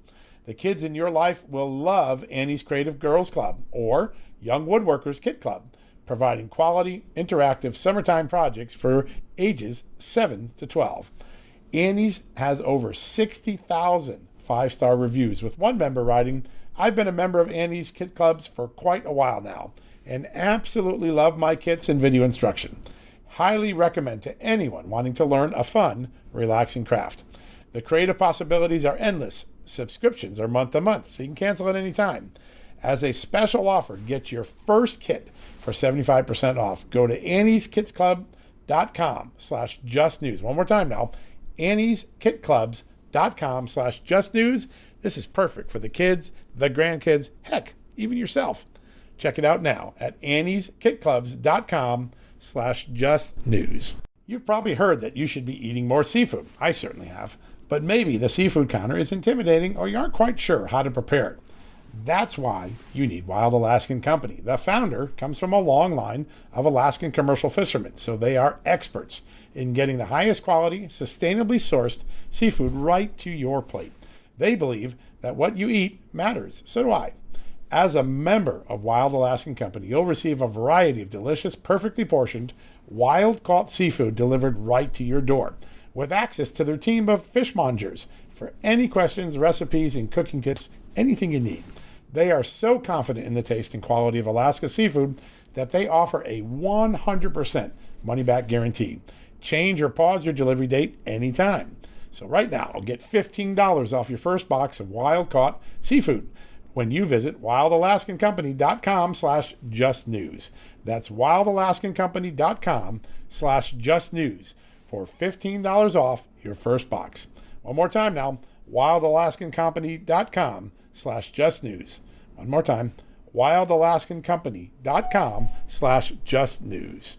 The kids in your life will love Annie's Creative Girls Club or Young Woodworkers Kit Club, providing quality, interactive summertime projects for ages 7 to 12. Annie's has over 60,000 5-star reviews, with one member writing, "I've been a member of Annie's Kit Clubs for quite a while now and absolutely love my kits and video instruction. Highly recommend to anyone wanting to learn a fun, relaxing craft. The creative possibilities are endless. Subscriptions are month to month, so you can cancel at any time. As a special offer, get your first kit for 75% off. Go to annieskitclub.com/justnews. One more time now, annieskitclubs.com/justnews. This is perfect for the kids, the grandkids, heck, even yourself. Check it out now at annieskitclubs.com/justnews. You've probably heard that you should be eating more seafood. I certainly have. But maybe the seafood counter is intimidating or you aren't quite sure how to prepare it. That's why you need Wild Alaskan Company. The founder comes from a long line of Alaskan commercial fishermen, so they are experts in getting the highest quality, sustainably sourced seafood right to your plate. They believe that what you eat matters. So do I. As a member of Wild Alaskan Company, you'll receive a variety of delicious, perfectly portioned, wild-caught seafood delivered right to your door, with access to their team of fishmongers for any questions, recipes, and cooking tips, anything you need. They are so confident in the taste and quality of Alaska seafood that they offer a 100% money-back guarantee. Change or pause your delivery date anytime. So right now, get $15 off your first box of wild-caught seafood when you visit wildalaskancompany.com/justnews. That's wildalaskancompany.com/justnews for $15 off your first box. One more time now, wildalaskancompany.com/justnews. One more time, wildalaskancompany.com/justnews.